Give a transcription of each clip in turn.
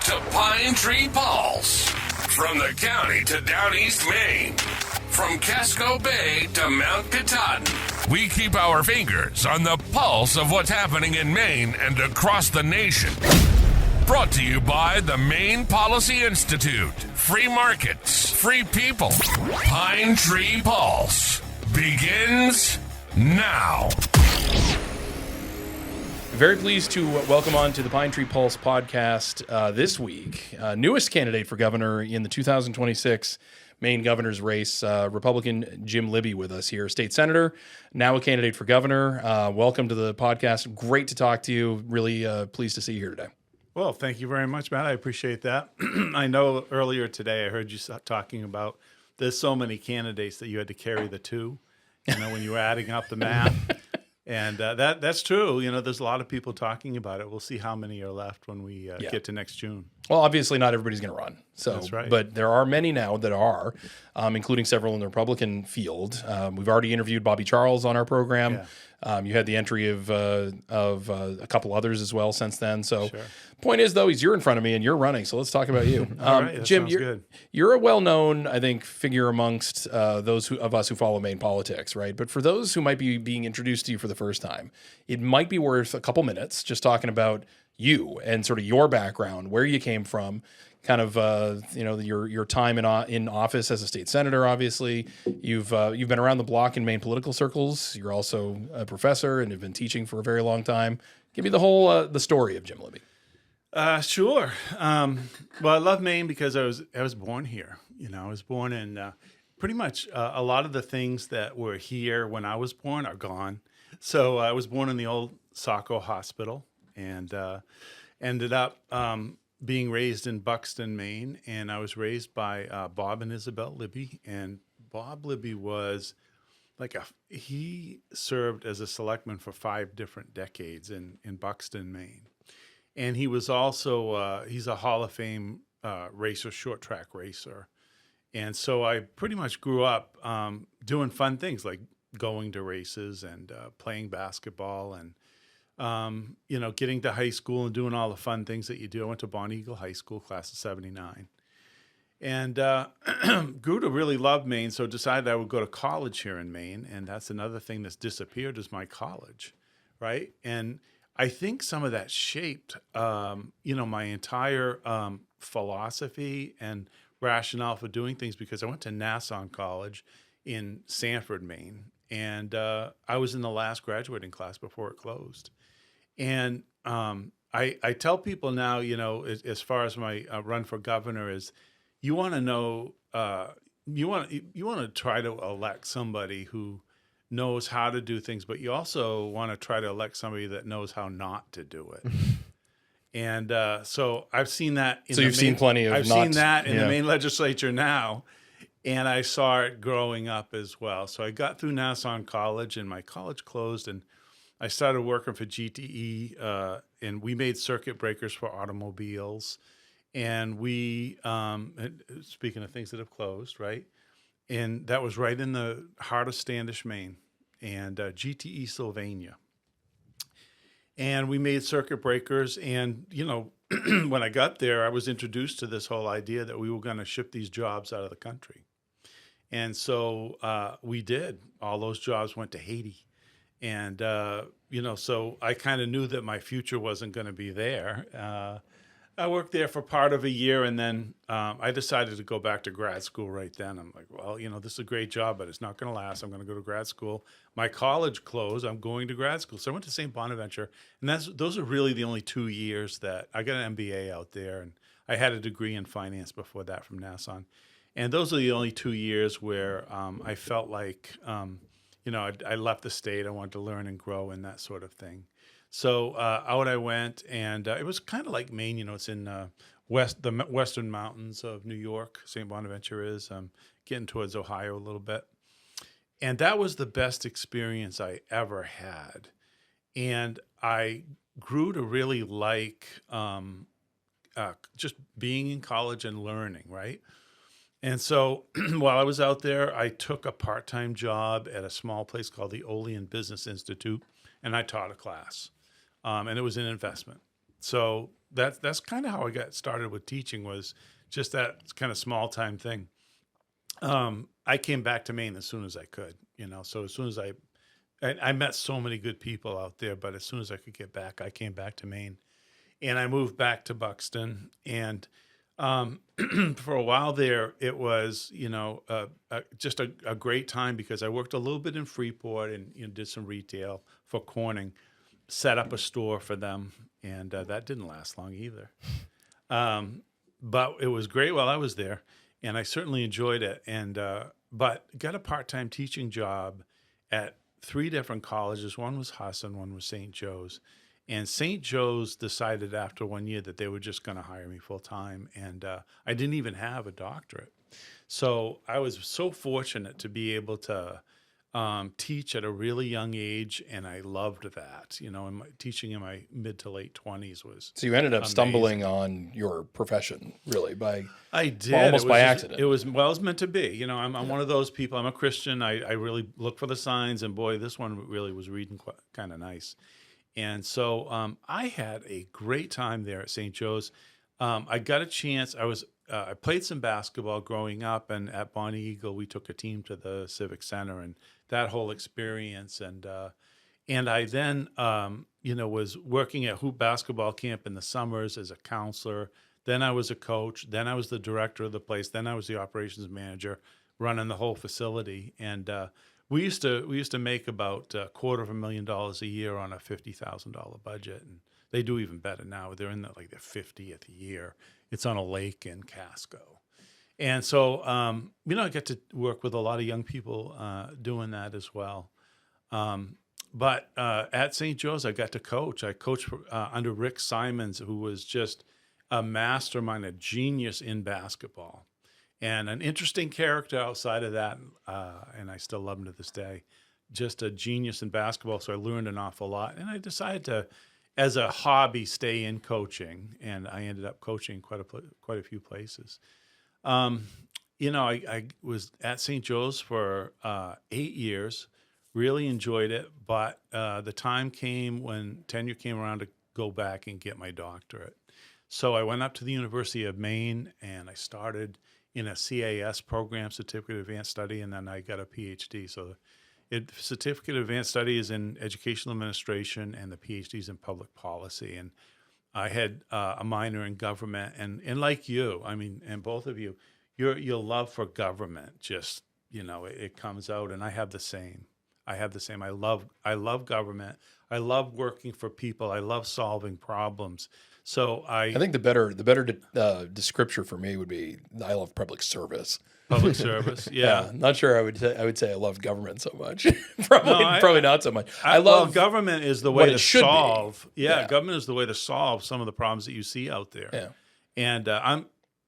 to Pine Tree Pulse. From the county to down east Maine. From Casco Bay to Mount Katahdin. We keep our fingers on the pulse of what's happening in Maine and across the nation. Brought to you by the Maine Policy Institute. Free markets, free people. Pine Tree Pulse begins now. Very pleased to welcome on to the Pine Tree Pulse podcast this week. Newest candidate for governor in the 2026 Maine governor's race, Republican Jim Libby with us here, state senator, now a candidate for governor. Welcome to the podcast. Great to talk to you. Really pleased to see you here today. Well, thank you very much, Matt. I appreciate that. I know earlier today I heard you talking about there's so many candidates that you had to carry the two, when you were adding up the math. And that's true. There's a lot of people talking about it. We'll see how many are left when we get to next June. Well, obviously not everybody's going to run. So, that's right. But there are many now that are, including several in the Republican field. We've already interviewed Bobby Charles on our program. Yeah. You had the entry of a couple others as well since then. So, sure. Point is though, you're in front of me and you're running. So let's talk about you, All right, Jim. Good. You're a well-known, I think, figure amongst those of us who follow Maine politics, right? But for those who might be being introduced to you for the first time, it might be worth a couple minutes just talking about you and sort of your background, where you came from, kind of your time in office as a state senator. Obviously, you've been around the block in Maine political circles. You're also a professor and have been teaching for a very long time. Give me the whole the story of Jim Libby. Sure. Well, I love Maine because I was born here. I was born in pretty much a lot of the things that were here when I was born are gone. So I was born in the old Saco Hospital and ended up being raised in Buxton, Maine. And I was raised by Bob and Isabel Libby. And Bob Libby was he served as a selectman for 5 different decades in Buxton, Maine. And he was also, he's a Hall of Fame racer, short track racer. And so I pretty much grew up doing fun things like going to races and playing basketball and, getting to high school and doing all the fun things that you do. I went to Bonnie Eagle High School, class of 79. And grew to really love Maine, so decided I would go to college here in Maine. And that's another thing that's disappeared is my college, right? And I think some of that shaped, my entire philosophy and rationale for doing things because I went to Nassau College in Sanford, Maine, and I was in the last graduating class before it closed. And I tell people now, as far as my run for governor is, you want to know, you want to try to elect somebody who knows how to do things, but you also want to try to elect somebody that knows how not to do it. And so I've seen that. I've seen that in the Maine legislature now, and I saw it growing up as well. So I got through Nassau College, and my college closed, and I started working for GTE, and we made circuit breakers for automobiles. And we, speaking of things that have closed, right? And that was right in the heart of Standish, Maine, and GTE Sylvania. And we made circuit breakers. And, when I got there, I was introduced to this whole idea that we were going to ship these jobs out of the country. And so we did. All those jobs went to Haiti. And, so I kind of knew that my future wasn't going to be there. I worked there for part of a year, and then I decided to go back to grad school right then. I'm like, well, this is a great job, but it's not going to last. I'm going to go to grad school. My college closed. I'm going to grad school. So I went to St. Bonaventure, and those are really the only 2 years that I got an MBA out there, and I had a degree in finance before that from Nassau. And those are the only 2 years where I felt like, I left the state. I wanted to learn and grow and that sort of thing. So out I went, and it was kind of like Maine. It's in the western mountains of New York. St. Bonaventure is getting towards Ohio a little bit, and that was the best experience I ever had. And I grew to really like just being in college and learning, right? And so while I was out there, I took a part-time job at a small place called the Maine Business Institute, and I taught a class. And it was an investment. So that's kind of how I got started with teaching, was just that kind of small time thing. I came back to Maine as soon as I could, so as soon as I met so many good people out there, but as soon as I could get back, I came back to Maine, and I moved back to Buxton. And for a while there, it was, just a great time, because I worked a little bit in Freeport and did some retail for Corning, set up a store for them, and that didn't last long either. But it was great while I was there, and I certainly enjoyed it. And but got a part-time teaching job at 3 different colleges. One was Hassan, one was St. Joe's. And St. Joe's decided after 1 year that they were just going to hire me full-time, and I didn't even have a doctorate. So I was so fortunate to be able to teach at a really young age, and I loved that. And teaching in my mid to late 20s was So you ended up amazing. stumbling on your profession, really, I did. almost by just- accident. It was meant to be. I'm one of those people. I'm a Christian. I really look for the signs, and boy, this one really was reading kind of nice. And so I had a great time there at St. Joe's. I got a chance. I played some basketball growing up, and at Bonnie Eagle, we took a team to the Civic Center, and that whole experience. And I then, was working at hoop basketball camp in the summers as a counselor. Then I was a coach. Then I was the director of the place. Then I was the operations manager, running the whole facility. And we used to make about $250,000 a year on a $50,000 budget, and they do even better now. They're in their 50th year. It's on a lake in Casco, and so I get to work with a lot of young people doing that as well. But at St. Joe's, I got to coach. I coached under Rick Simons, who was just a mastermind, a genius in basketball, and an interesting character outside of that. And I still love him to this day. Just a genius in basketball. So I learned an awful lot, and I decided to, as a hobby, stay in coaching. And I ended up coaching quite a few places. I was at St. Joe's for 8 years. Really enjoyed it, but the time came when tenure came around to go back and get my doctorate. So I went up to the University of Maine, and I started in a CAS program, Certificate of Advanced Study, and then I got a PhD. So Certificate of Advanced Study is in Educational Administration, and the PhD is in Public Policy. And I had a minor in government, and like you, and both of you, your love for government just, it comes out, and I have the same. I love government. I love working for people. I love solving problems. So I think the better description for me would be I love public service. Public service, yeah. Not sure I would say I love government so much. Probably not so much. I love government is the way to solve. Yeah, government is the way to solve some of the problems that you see out there. Yeah. And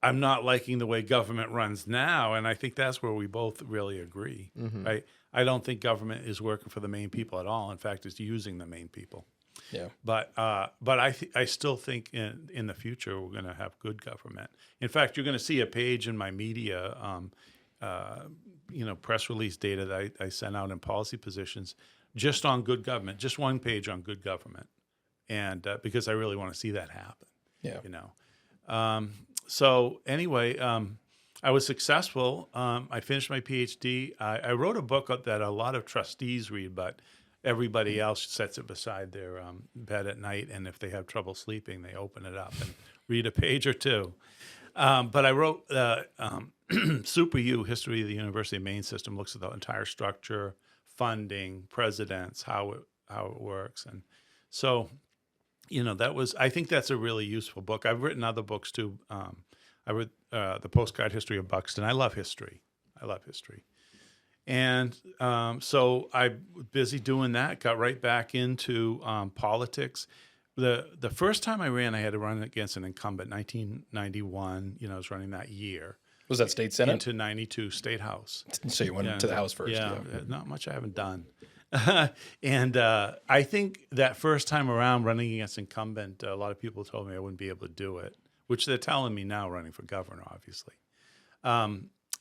I'm not liking the way government runs now, and I think that's where we both really agree, right? I don't think government is working for the Maine people at all. In fact, it's using the Maine people. Yeah. But I still think in the future we're going to have good government. In fact, you're going to see a page in my media, press release data that I sent out in policy positions just on good government, just one page on good government, and because I really want to see that happen. Yeah. So anyway, I was successful. I finished my PhD. I wrote a book that a lot of trustees read, but everybody else sets it beside their bed at night, and if they have trouble sleeping, they open it up and read a page or two. But I wrote Super U, History of the University of Maine System, looks at the entire structure, funding, presidents, how it works. And so, I think that's a really useful book. I've written other books too. I read The Postcard History of Buxton. I love history. And so I was busy doing that, got right back into politics. The first time I ran, I had to run against an incumbent, 1991. I was running that year. Was that state senate? Into 92 state house. So you went to the house first. Yeah, not much I haven't done. And I think that first time around running against incumbent, a lot of people told me I wouldn't be able to do it, which they're telling me now running for governor, obviously.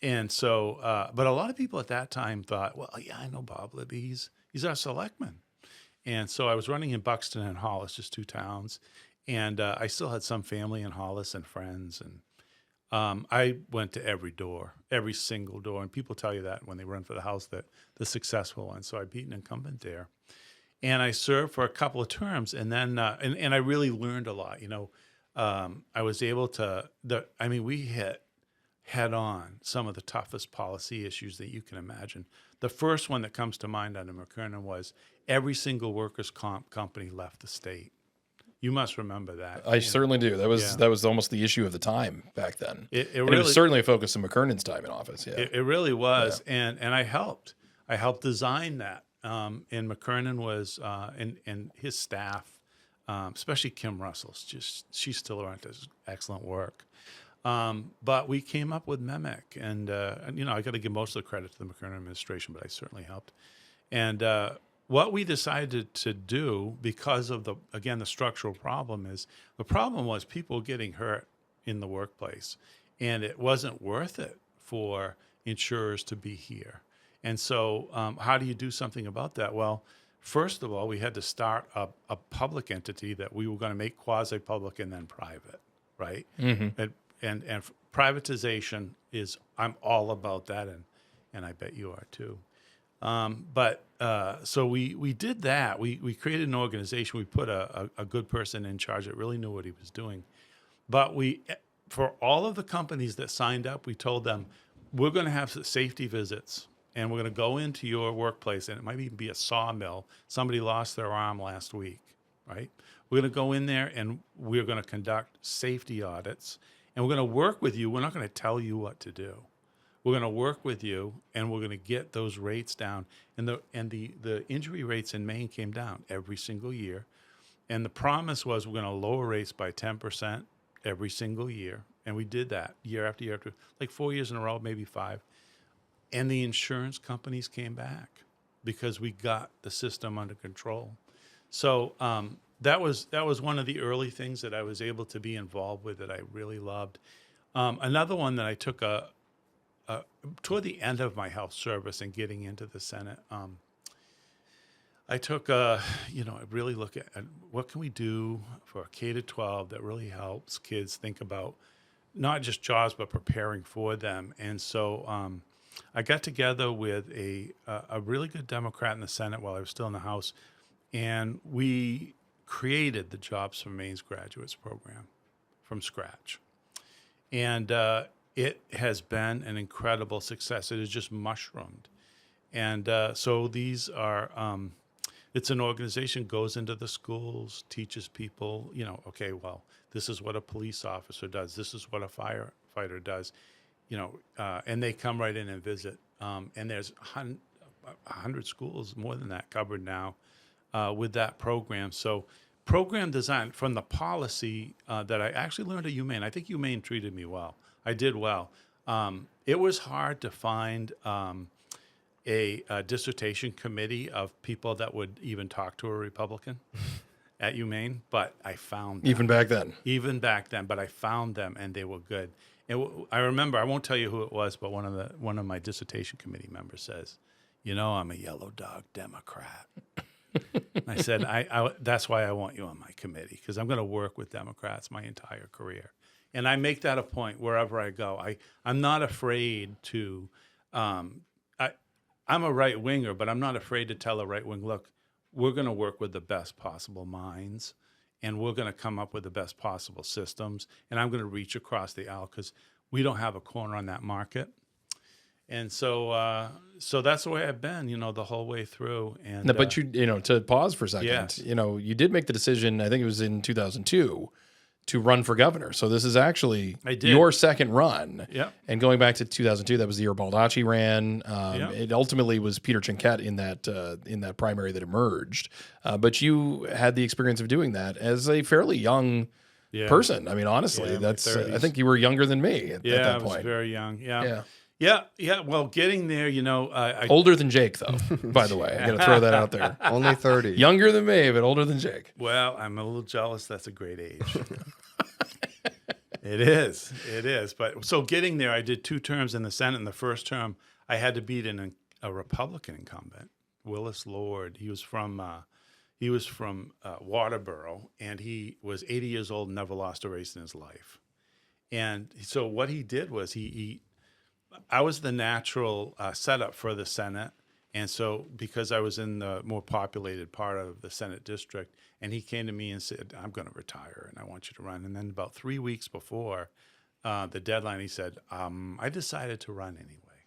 And so, but a lot of people at that time thought, well, yeah, I know Bob Libby. He's our selectman. And so I was running in Buxton and Hollis, just 2 towns. And I still had some family in Hollis and friends. And I went to every door, every single door. And people tell you that when they run for the House, that the successful one. So I beat an incumbent there. And I served for a couple of terms. And then, and I really learned a lot. I was able to, we hit head on some of the toughest policy issues that you can imagine. The first one that comes to mind under McKernan was every single workers' comp company left the state. You must remember that. I certainly do. That was almost the issue of the time back then. It and really, it was certainly a focus of McKernan's time in office. Yeah, it really was. Yeah. And I helped. I helped design that. And McKernan was, and his staff, especially Kim Russell's, she's still around, does excellent work. But we came up with MEMEC, and I got to give most of the credit to the McKernan administration, but I certainly helped. And what we decided to do, because of the structural problem, is the problem was people getting hurt in the workplace, and it wasn't worth it for insurers to be here. And so how do you do something about that? Well, first of all, we had to start a public entity that we were going to make quasi-public and then private, right? Mm-hmm. And privatization I'm all about that, and I bet you are too. So we did that. We created an organization. We put a good person in charge that really knew what he was doing. But for all of the companies that signed up, we told them, we're going to have safety visits, and we're going to go into your workplace, and it might even be a sawmill. Somebody lost their arm last week, right? We're going to go in there, and we're going to conduct safety audits. And we're going to work with you. We're not going to tell you what to do. We're going to work with you, and we're going to get those rates down. And the injury rates in Maine came down every single year. And the promise was we're going to lower rates by 10% every single year. And we did that year after year after, like 4 years in a row, maybe 5. And the insurance companies came back because we got the system under control. So that was one of the early things that I was able to be involved with that I really loved. Another one that I took toward the end of my health service and getting into the Senate, I took I really look at what can we do for K-12 that really helps kids think about not just jobs but preparing for them. And so I got together with a really good Democrat in the Senate while I was still in the House, and we created the Jobs for Maine's Graduates program from scratch. And it has been an incredible success. It has just mushroomed. And so these are, it's an organization, goes into the schools, teaches people, okay, well, this is what a police officer does. This is what a firefighter does, and they come right in and visit. And there's 100 schools, more than that, covered now with that program. So program design from the policy that I actually learned at UMaine. I think UMaine treated me well. I did well. It was hard to find a dissertation committee of people that would even talk to a Republican at UMaine, but I found them. Even back then, but I found them, and they were good. And I remember, I won't tell you who it was, but one of my dissertation committee members says, I'm a yellow dog Democrat. I said, I that's why I want you on my committee, because I'm going to work with Democrats my entire career. And I make that a point wherever I go. I'm not afraid to, I'm a right winger, but I'm not afraid to tell a right wing, look, we're going to work with the best possible minds, and we're going to come up with the best possible systems. And I'm going to reach across the aisle because we don't have a corner on that market. And so that's the way I've been, the whole way through. And no, but to pause for a second, yes. You did make the decision, I think it was in 2002, to run for governor. So this is actually your second run. Yep. And going back to 2002, that was the year Baldacci ran. Yep. It ultimately was Peter Chinquette in that primary that emerged. But you had the experience of doing that as a fairly young person. I mean, honestly, that's I think you were younger than me at that point. I was very young. Yeah. Well, getting there, older than Jake, though, by the way. I got to throw that out there. Only 30. Younger than me, but older than Jake. Well, I'm a little jealous. That's a great age. It is. But so getting there, I did 2 terms in the Senate. In the first term, I had to beat a Republican incumbent, Willis Lord. He was from He was from Waterboro, and he was 80 years old and never lost a race in his life. And so what he did was I was the natural setup for the Senate. And so because I was in the more populated part of the Senate district, and he came to me and said, I'm going to retire and I want you to run. And then about 3 weeks before the deadline, he said, I decided to run anyway.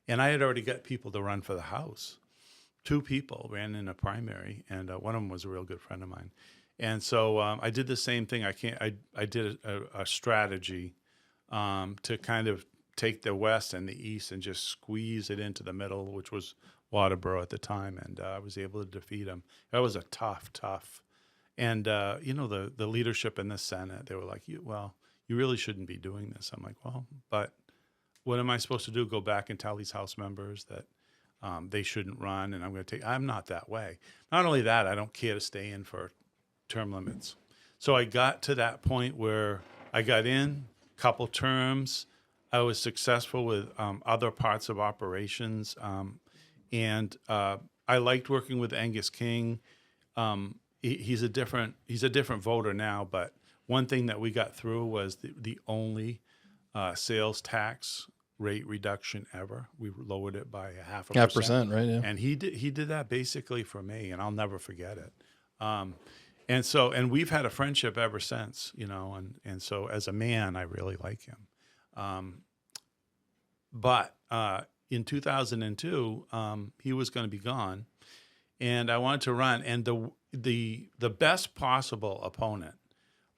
And I had already got people to run for the House. 2 people ran in a primary, and one of them was a real good friend of mine. And so I did the same thing. I did a strategy to kind of take the West and the East and just squeeze it into the middle, which was Waterboro at the time, and I was able to defeat him. That was a tough. And the leadership in the Senate, they were like, you really shouldn't be doing this. I'm like, well, but what am I supposed to do? Go back and tell these House members that they shouldn't run, and I'm not that way. Not only that, I don't care to stay in for term limits. So I got to that point where I got in, couple terms. I was successful with other parts of operations, and I liked working with Angus King. He's a different voter now, but one thing that we got through was the only sales tax rate reduction ever. We lowered it by 0.5%, right? Yeah. And he did that basically for me, and I'll never forget it. And we've had a friendship ever since, and so as a man, I really like him. But in 2002, he was going to be gone, and I wanted to run. And the best possible opponent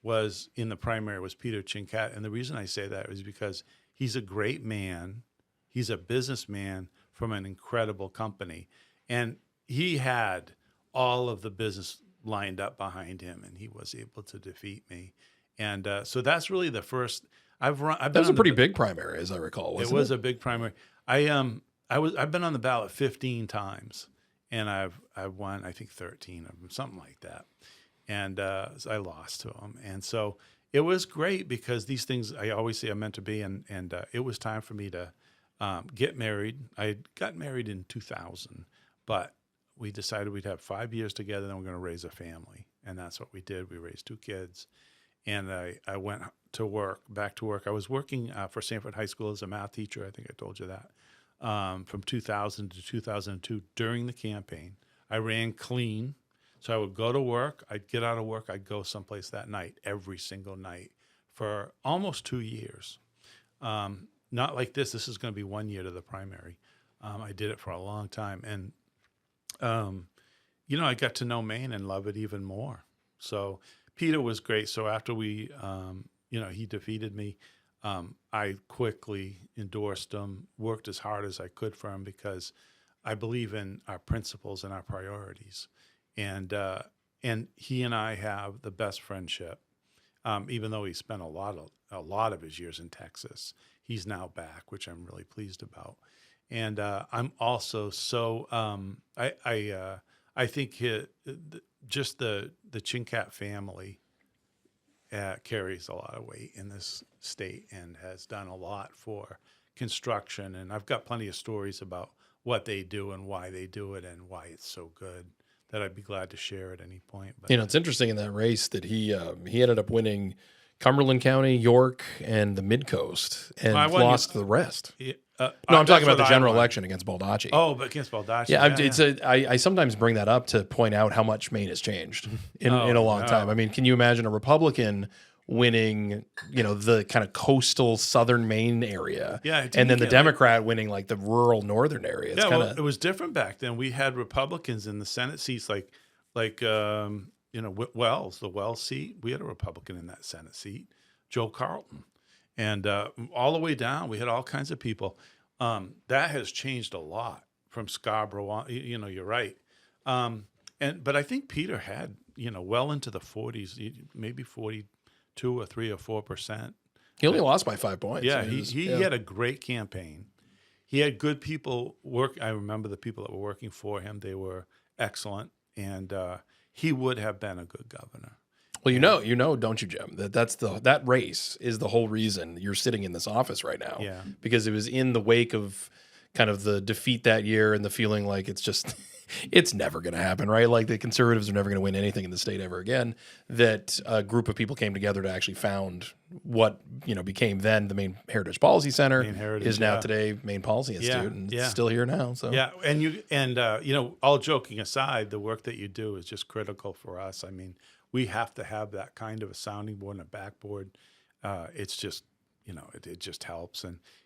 was in the primary was Peter Chincat. And the reason I say that is because he's a great man. He's a businessman from an incredible company, and he had all of the business lined up behind him, and he was able to defeat me. And so that's really the first. That was a pretty big primary, as I recall. Wasn't it? It was a big primary. I've been on the ballot 15 times, and I've won, I think, 13 of them, something like that. And I lost to him. And so it was great because these things I always say are meant to be. And it was time for me to get married. I got married in 2000, but we decided we'd have 5 years together, then we're going to raise a family. And that's what we did. We raised 2 kids. And I went back to work. I was working for Sanford High School as a math teacher. I think I told you that. From 2000 to 2002 during the campaign. I ran clean. So I would go to work. I'd get out of work. I'd go someplace that night, every single night for almost 2 years. Not like this. This is going to be 1 year to the primary. I did it for a long time. And, I got to know Maine and love it even more. So Peter was great. So after he defeated me, I quickly endorsed him, worked as hard as I could for him because I believe in our principles and our priorities. And he and I have the best friendship. Even though he spent a lot of his years in Texas, he's now back, which I'm really pleased about. And I'm also so I think just the Chincat family carries a lot of weight in this state and has done a lot for construction. And I've got plenty of stories about what they do and why they do it and why it's so good that I'd be glad to share at any point. But it's interesting in that race that he ended up winning Cumberland County, York, and the Mid-Coast, and lost the rest. No, I'm talking about the general election against Baldacci. Oh, but against Baldacci. Yeah, I sometimes bring that up to point out how much Maine has changed in a long time. I mean, can you imagine a Republican winning, the kind of coastal southern Maine area, and then the Democrat winning like the rural northern area? It was different back then. We had Republicans in the Senate seats, like Wells, the Wells seat. We had a Republican in that Senate seat, Joe Carlton. And all the way down, we had all kinds of people. That has changed a lot from Scarborough on. You're right. But I think Peter had, well into the 40s, maybe 42 or 3 or 4%. He only lost by 5 points. Yeah, he had a great campaign. He had good people work. I remember the people that were working for him. They were excellent, and he would have been a good governor. Well, don't you, Jim? That race is the whole reason you're sitting in this office right now. Yeah. Because it was in the wake of kind of the defeat that year and the feeling like it's just it's never going to happen, right? Like the conservatives are never going to win anything in the state ever again, that a group of people came together to actually found what, became then the Maine Heritage Policy Center, is now today Maine Policy Institute, and it's still here now. So yeah, and all joking aside, the work that you do is just critical for us. I mean, we have to have that kind of a sounding board and a backboard. It's just, it just helps.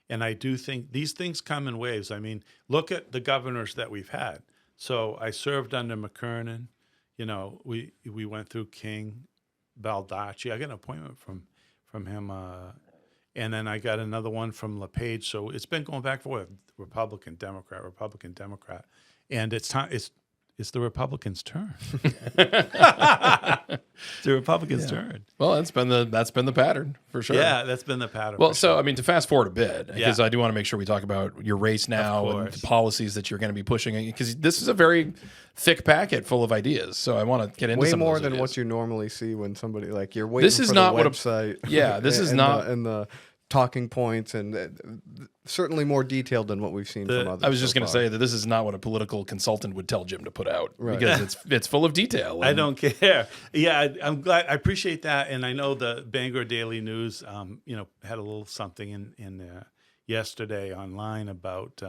And I do think these things come in waves. I mean, look at the governors that we've had. So I served under McKernan. We went through King, Baldacci. I got an appointment from him, and then I got another one from LePage. So it's been going back and forth, Republican, Democrat, and it's time. It's the Republicans' turn. It's the Republicans' turn. Well, that's been the pattern for sure. Yeah, that's been the pattern. Well, so I mean, to fast forward a bit, because I do want to make sure we talk about your race now and the policies that you're going to be pushing, because this is a very thick packet full of ideas. So I want to get into way some more of those than ideas. what you normally see when somebody like you're waiting This is for not the what website. this is not, and the talking points, and certainly more detailed than what we've seen from others. I was just going to say that this is not what a political consultant would tell Jim to put out, Right. because it's full of detail. I don't care. Yeah, I'm glad. I appreciate that, and I know the Bangor Daily News, had a little something in yesterday online about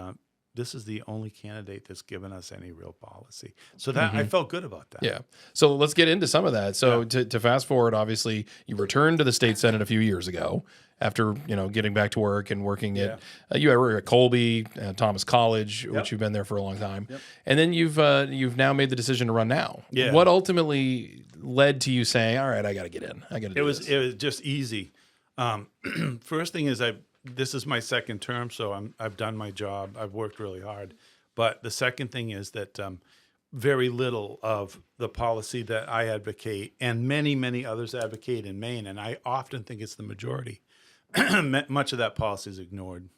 this is the only candidate that's given us any real policy. So that I felt good about that. Yeah. So let's get into some of that. So to fast forward, obviously, you returned to the state Senate a few years ago after, getting back to work and working at, you were at Colby, Thomas College, which you've been there for a long time. Yep. And then you've now made the decision to run now. Yeah. What ultimately led to you saying, all right, I got to get in. I got to do this. It was just easy. First thing is this is my second term, so I've done my job. I've worked really hard. But the second thing is that very little of the policy that I advocate and many, many others advocate in Maine, and I often think it's the majority, much of that policy is ignored.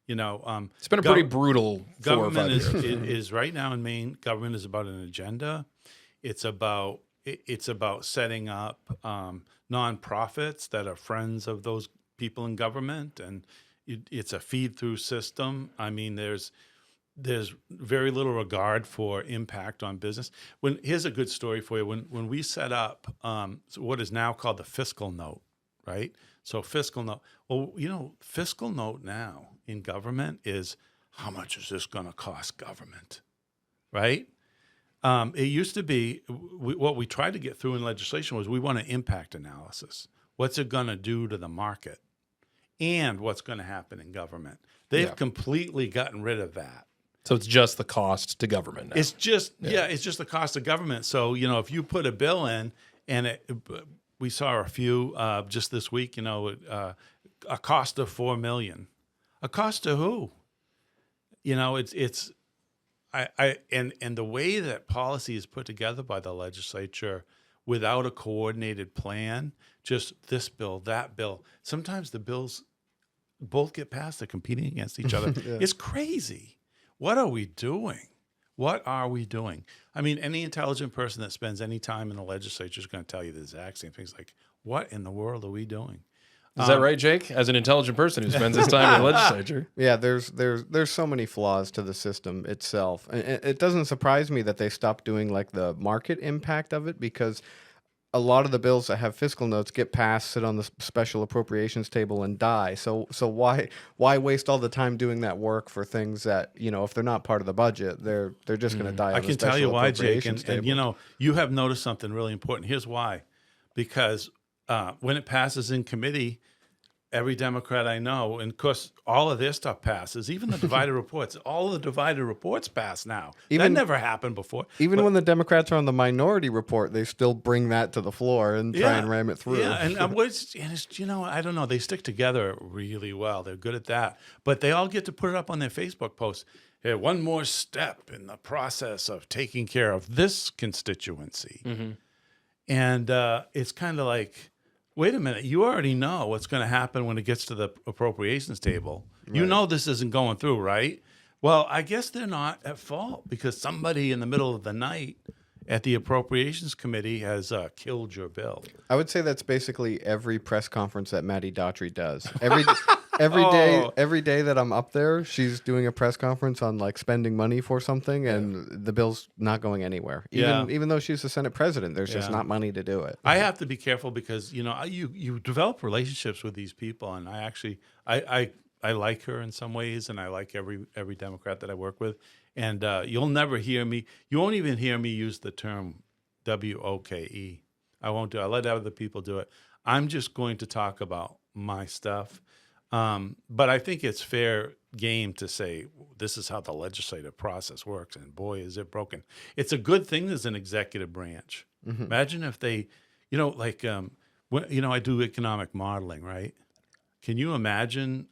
It's been a pretty brutal 4 or 5 years. Government is right now in Maine, government is about an agenda. It's about setting up nonprofits that are friends of those people in government, and it's a feed-through system. I mean, there's very little regard for impact on business. Here's a good story for you. When we set up what is now called the fiscal note, right? So fiscal note. Well, fiscal note now in government is how much is this going to cost government, right? It used to be what we tried to get through in legislation was we want an impact analysis. What's it going to do to the market? And what's going to happen in government. They've completely gotten rid of that. So it's just the cost to government now. It's just it's just the cost of government. So if you put a bill in, and we saw a few just this week, a cost of $4 million. A cost to who? It's and the way that policy is put together by the legislature without a coordinated plan, just this bill, that bill. Sometimes the bills both get passed, they're competing against each other. It's crazy. What are we doing? What are we doing? I mean, any intelligent person that spends any time in the legislature is going to tell you the exact same things. Like, what in the world are we doing? Is that right, Jake? As an intelligent person who spends his time in the legislature. Yeah, there's so many flaws to the system itself. And it doesn't surprise me that they stopped doing like the market impact of it, because a lot of the bills that have fiscal notes get passed, sit on the special appropriations table, and die. So why waste all the time doing that work for things that, if they're not part of the budget, they're just going to die. I can tell you why, Jake, and you have noticed something really important. Here's why: because when it passes in committee, every Democrat I know, and of course all of their stuff passes, even the divided reports. All of the divided reports pass now. That never happened before. Even when the Democrats are on the minority report, they still bring that to the floor and try and ram it through. Yeah, and I don't know. They stick together really well. They're good at that. But they all get to put it up on their Facebook posts. Here, one more step in the process of taking care of this constituency. Mm-hmm. And it's kind of like, wait a minute, you already know what's going to happen when it gets to the appropriations table. Right. You know this isn't going through, right? Well, I guess they're not at fault because somebody in the middle of the night at the Appropriations Committee has killed your bill. I would say that's basically every press conference that Matty Daughtry does. every day that I'm up there, she's doing a press conference on like spending money for something, and the bill's not going anywhere. Even though she's the Senate president, there's just not money to do it. I have to be careful because you develop relationships with these people, and I like her in some ways, and I like every Democrat that I work with, and you'll never hear me. You won't even hear me use the term WOKE. I won't do it. I let other people do it. I'm just going to talk about my stuff. But I think it's fair game to say this is how the legislative process works, and boy, is it broken. It's a good thing there's an executive branch. Mm-hmm. Imagine if they, I do economic modeling, right? Can you imagine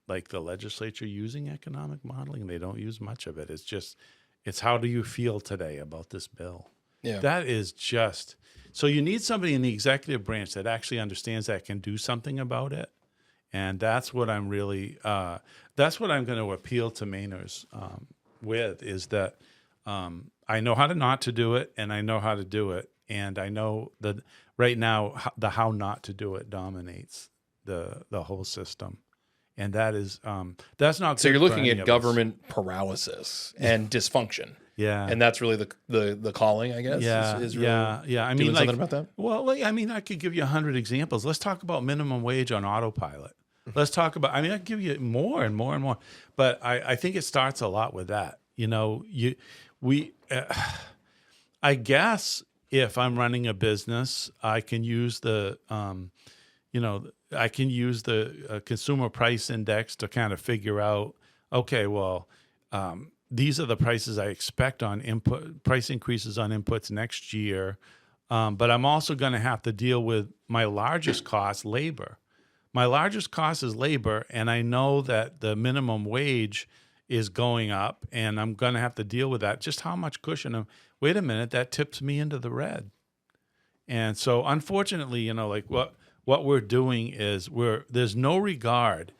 like the legislature using economic modeling? They don't use much of it. It's how do you feel today about this bill? Yeah. That is just, so you need somebody in the executive branch that actually understands that, can do something about it. And that's what I'm really, that's what I'm going to appeal to Mainers with, is that I know how to not to do it, and I know how to do it. And I know that right now the how not to do it dominates the whole system. And that is, that's not so you're looking at government paralysis and dysfunction. Yeah, and that's really the calling, I guess. Yeah, is really yeah. I mean, doing something about that. Well, I could give you 100 examples. Let's talk about minimum wage on autopilot. Let's talk about. I could give you more and more and more, but I think it starts a lot with that. I guess if I'm running a business, I can use the, consumer price index to kind of figure out. Okay, well. These are the prices I expect on price increases on inputs next year. But I'm also going to have to deal with my largest cost, labor. My largest cost is labor, and I know that the minimum wage is going up, and I'm going to have to deal with that. Just how much cushion? Wait a minute, that tips me into the red. And so, unfortunately, what we're doing is there's no regard.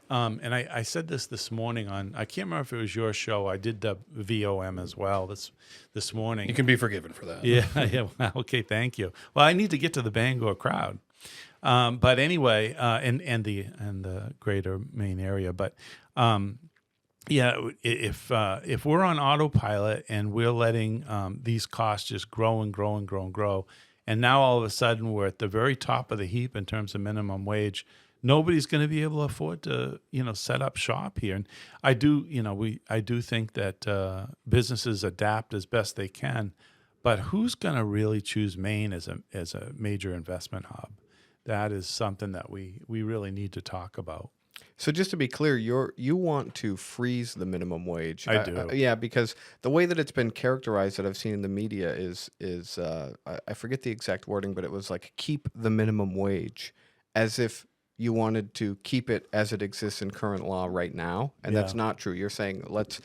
And I said this morning on, I can't remember if it was your show. I did the VOM as well this morning. You can be forgiven for that. Yeah. Well, okay, thank you. Well, I need to get to the Bangor crowd. But anyway, and the greater Maine area. But if we're on autopilot and we're letting these costs just grow and grow and grow and grow, and now all of a sudden we're at the very top of the heap in terms of minimum wage. Nobody's going to be able to afford to, set up shop here. And I do think that businesses adapt as best they can, but who's going to really choose Maine as a major investment hub? That is something that we really need to talk about. So just to be clear, you want to freeze the minimum wage. I do. Yeah, because the way that it's been characterized that I've seen in the media is I forget the exact wording, but it was like keep the minimum wage, as if you wanted to keep it as it exists in current law right now, and that's not true. You're saying let's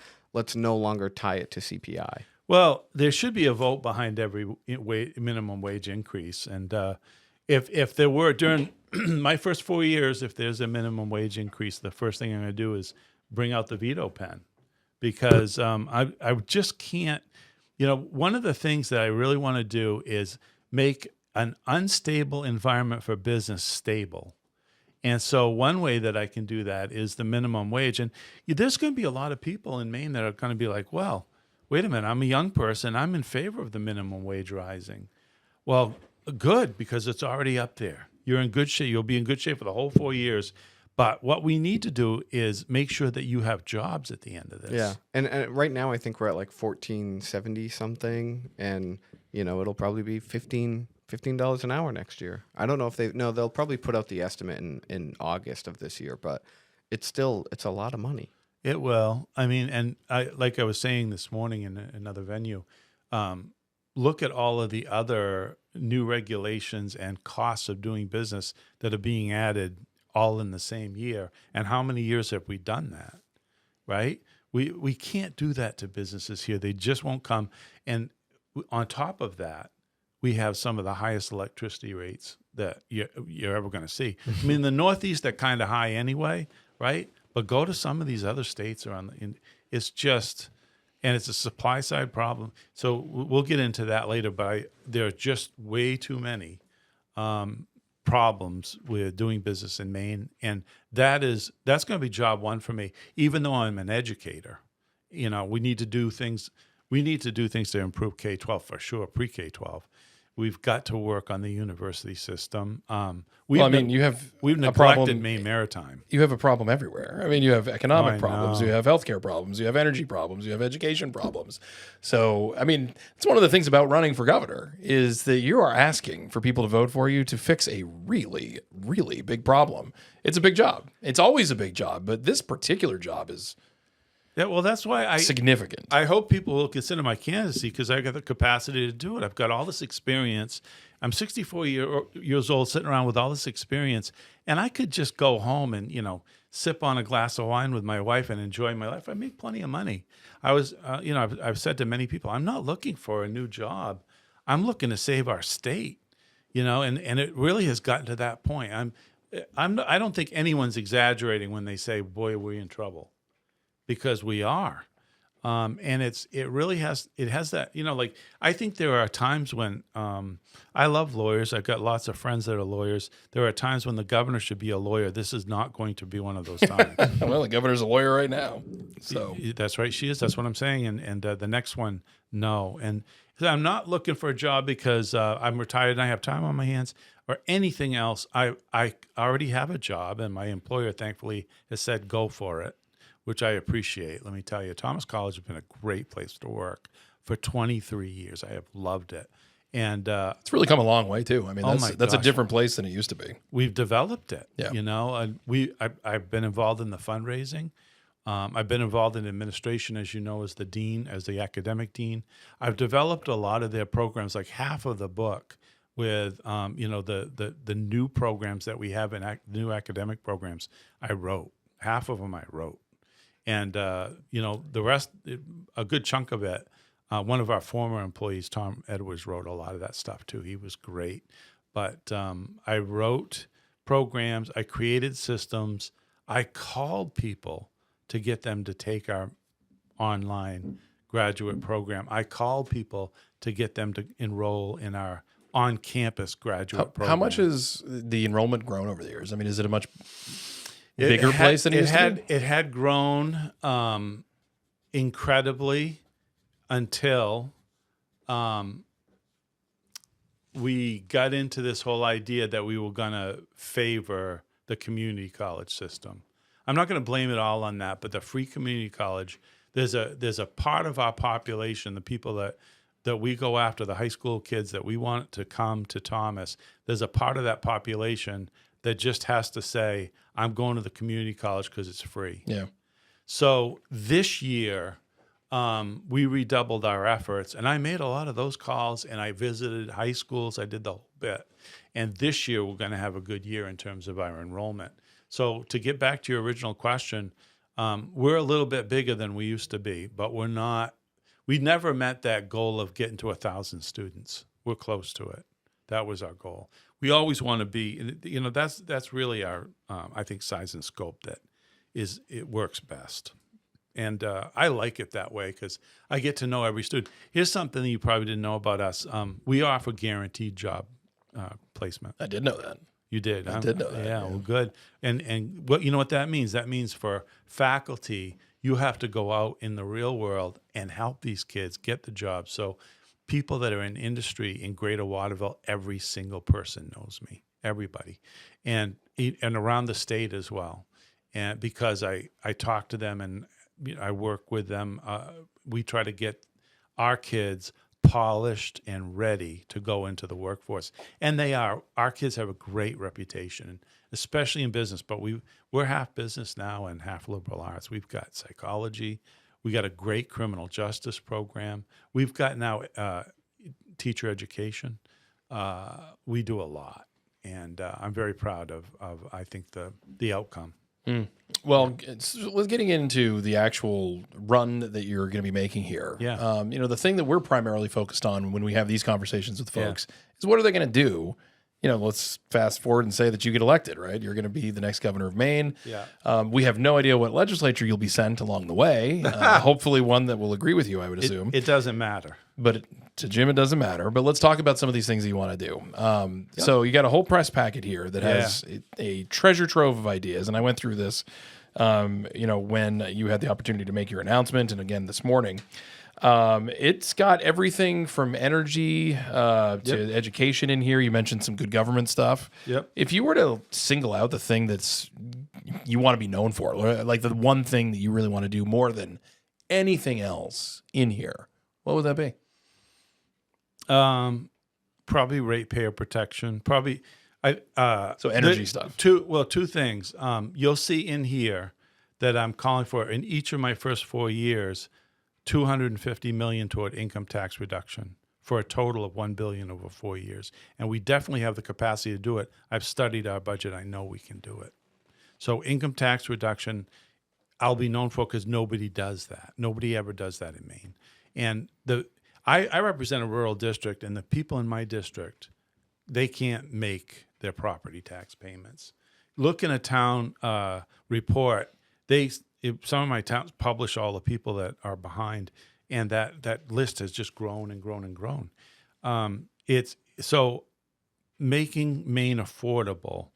no longer tie it to CPI. Well, there should be a vote behind every minimum wage increase, and if there were during my first 4 years, if there's a minimum wage increase, the first thing I'm going to do is bring out the veto pen, because I just can't. One of the things that I really want to do is make an unstable environment for business stable. And so one way that I can do that is the minimum wage. And there's going to be a lot of people in Maine that are going to be like, well, wait a minute, I'm a young person. I'm in favor of the minimum wage rising. Well, good, because it's already up there. You're in good shape. You'll be in good shape for the whole 4 years. But what we need to do is make sure that you have jobs at the end of this. Yeah. And right now I think we're at like 1470 something. And, it'll probably be $15 an hour next year. I don't know if they'll probably put out the estimate in August of this year, but it's a lot of money. It will. And like I was saying this morning in another venue, look at all of the other new regulations and costs of doing business that are being added all in the same year. And how many years have we done that, right? We can't do that to businesses here. They just won't come. And on top of that, we have some of the highest electricity rates that you're ever going to see. The Northeast, they're kind of high anyway, right? But go to some of these other states it's just, and it's a supply side problem. So we'll get into that later, but there are just way too many problems with doing business in Maine, and that's going to be job one for me. Even though I'm an educator, we need to do things. We need to do things to improve K-12 for sure, pre-K-12. We've got to work on the university system. We've neglected problem. Maine Maritime. You have a problem everywhere. I mean, you have economic problems, know. you have healthcare problems, you have energy problems, you have education problems. So, I mean, it's one of the things about running for governor is that you are asking for people to vote for you to fix a really, really big problem. It's a big job. It's always a big job, but this particular job is that's why significant. I hope people will consider my candidacy because I got the capacity to do it. I've got all this experience. I'm 64 years old, sitting around with all this experience, and I could just go home and sip on a glass of wine with my wife and enjoy my life. I make plenty of money. I've said to many people, I'm not looking for a new job. I'm looking to save our state. And it really has gotten to that point. I don't think anyone's exaggerating when they say, "Boy, are we in trouble." Because we are, and it has that I think there are times when I love lawyers. I've got lots of friends that are lawyers. There are times when the governor should be a lawyer. This is not going to be one of those times. Well, the governor's a lawyer right now, so that's right. She is. That's what I'm saying. And the next one, no. And I'm not looking for a job because I'm retired and I have time on my hands or anything else. I already have a job, and my employer thankfully has said go for it, which I appreciate. Let me tell you, Thomas College has been a great place to work for 23 years. I have loved it. And it's really come a long way too. I mean, that's a different place than it used to be. We've developed it, yeah. I've been involved in the fundraising. I've been involved in administration, as you know, as the dean, as the academic dean. I've developed a lot of their programs, like half of the book with, the new programs that we have in new academic programs. I wrote. Half of them I wrote. And, the rest, a good chunk of it, one of our former employees, Tom Edwards, wrote a lot of that stuff too. He was great. But I wrote programs. I created systems. I called people to get them to take our online graduate program. I called people to get them to enroll in our on-campus graduate program. How much has the enrollment grown over the years? I mean, is it a much bigger place than it used to be? It had grown incredibly until we got into this whole idea that we were going to favor the community college system. I'm not going to blame it all on that, but the free community college, there's a part of our population, the people that we go after, the high school kids that we want to come to Thomas, there's a part of that population that just has to say, I'm going to the community college because it's free. Yeah. So this year, we redoubled our efforts, and I made a lot of those calls, and I visited high schools. I did the whole bit. And this year, we're going to have a good year in terms of our enrollment. So to get back to your original question, we're a little bit bigger than we used to be, but we're not. We never met that goal of getting to 1,000 students. We're close to it. That was our goal. We always want to be, that's really our, I think, size and scope that it works best. And I like it that way because I get to know every student. Here's something that you probably didn't know about us. We offer guaranteed job placement. I did know that. You did. I did know that. Yeah, well, good. And what you know what that means? That means for faculty, you have to go out in the real world and help these kids get the job. So people that are in industry in Greater Waterville, every single person knows me, everybody, and around the state as well. And because I talk to them and I work with them, we try to get our kids polished and ready to go into the workforce. And they are. Our kids have a great reputation, especially in business, but we're half business now and half liberal arts. We've got psychology. We got a great criminal justice program. We've got now teacher education. We do a lot, and I'm very proud of I think the outcome. Well, let's getting into the actual run that you're going to be making here. Yeah. The thing that we're primarily focused on when we have these conversations with folks is what are they going to do let's fast forward and say that you get elected, right? You're going to be the next governor of Maine. Yeah. We have no idea what legislature you'll be sent along the way. Hopefully one that will agree with you, I would assume. It doesn't matter. But to Jim, it doesn't matter. But let's talk about some of these things that you want to do. So you got a whole press packet here that has a treasure trove of ideas. And I went through this, when you had the opportunity to make your announcement, and again this morning. It's got everything from energy to education in here. You mentioned some good government stuff. Yep. If you were to single out the thing that's you want to be known for, like the one thing that you really want to do more than anything else in here, what would that be? Probably ratepayer protection. Probably, So energy stuff. Two things. You'll see in here that I'm calling for in each of my first 4 years, $250 million toward income tax reduction for a total of $1 billion over 4 years. And we definitely have the capacity to do it. I've studied our budget. I know we can do it. So income tax reduction, I'll be known for because nobody does that. Nobody ever does that in Maine. And I represent a rural district, and the people in my district, they can't make their property tax payments. Look in a town report. Some of my towns publish all the people that are behind, and that list has just grown and grown and grown. It's so making Maine affordable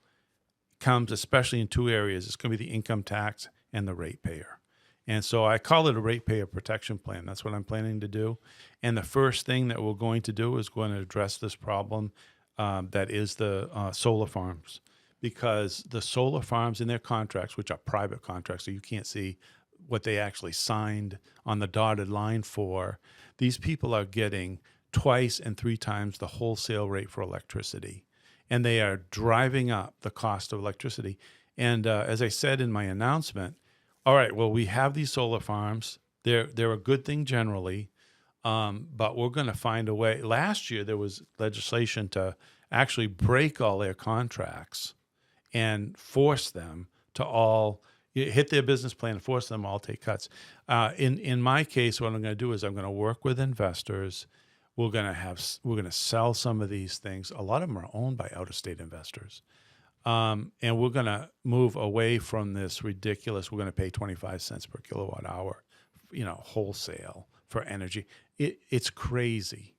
comes especially in two areas. It's going to be the income tax and the ratepayer. And so I call it a ratepayer protection plan. That's what I'm planning to do. And the first thing that we're going to do is going to address this problem that is the solar farms. Because the solar farms in their contracts, which are private contracts, so you can't see what they actually signed on the dotted line for, these people are getting twice and 3 times the wholesale rate for electricity. And they are driving up the cost of electricity. And as I said in my announcement, all right, well, we have these solar farms. They're a good thing generally, but we're going to find a way. Last year, there was legislation to actually break all their contracts and force them to all hit their business plan and force them all take cuts. In my case, what I'm going to do is I'm going to work with investors. We're going to sell some of these things. A lot of them are owned by out-of-state investors. And we're going to move away from this ridiculous, we're going to pay 25 cents per kilowatt hour, wholesale for energy. It's crazy.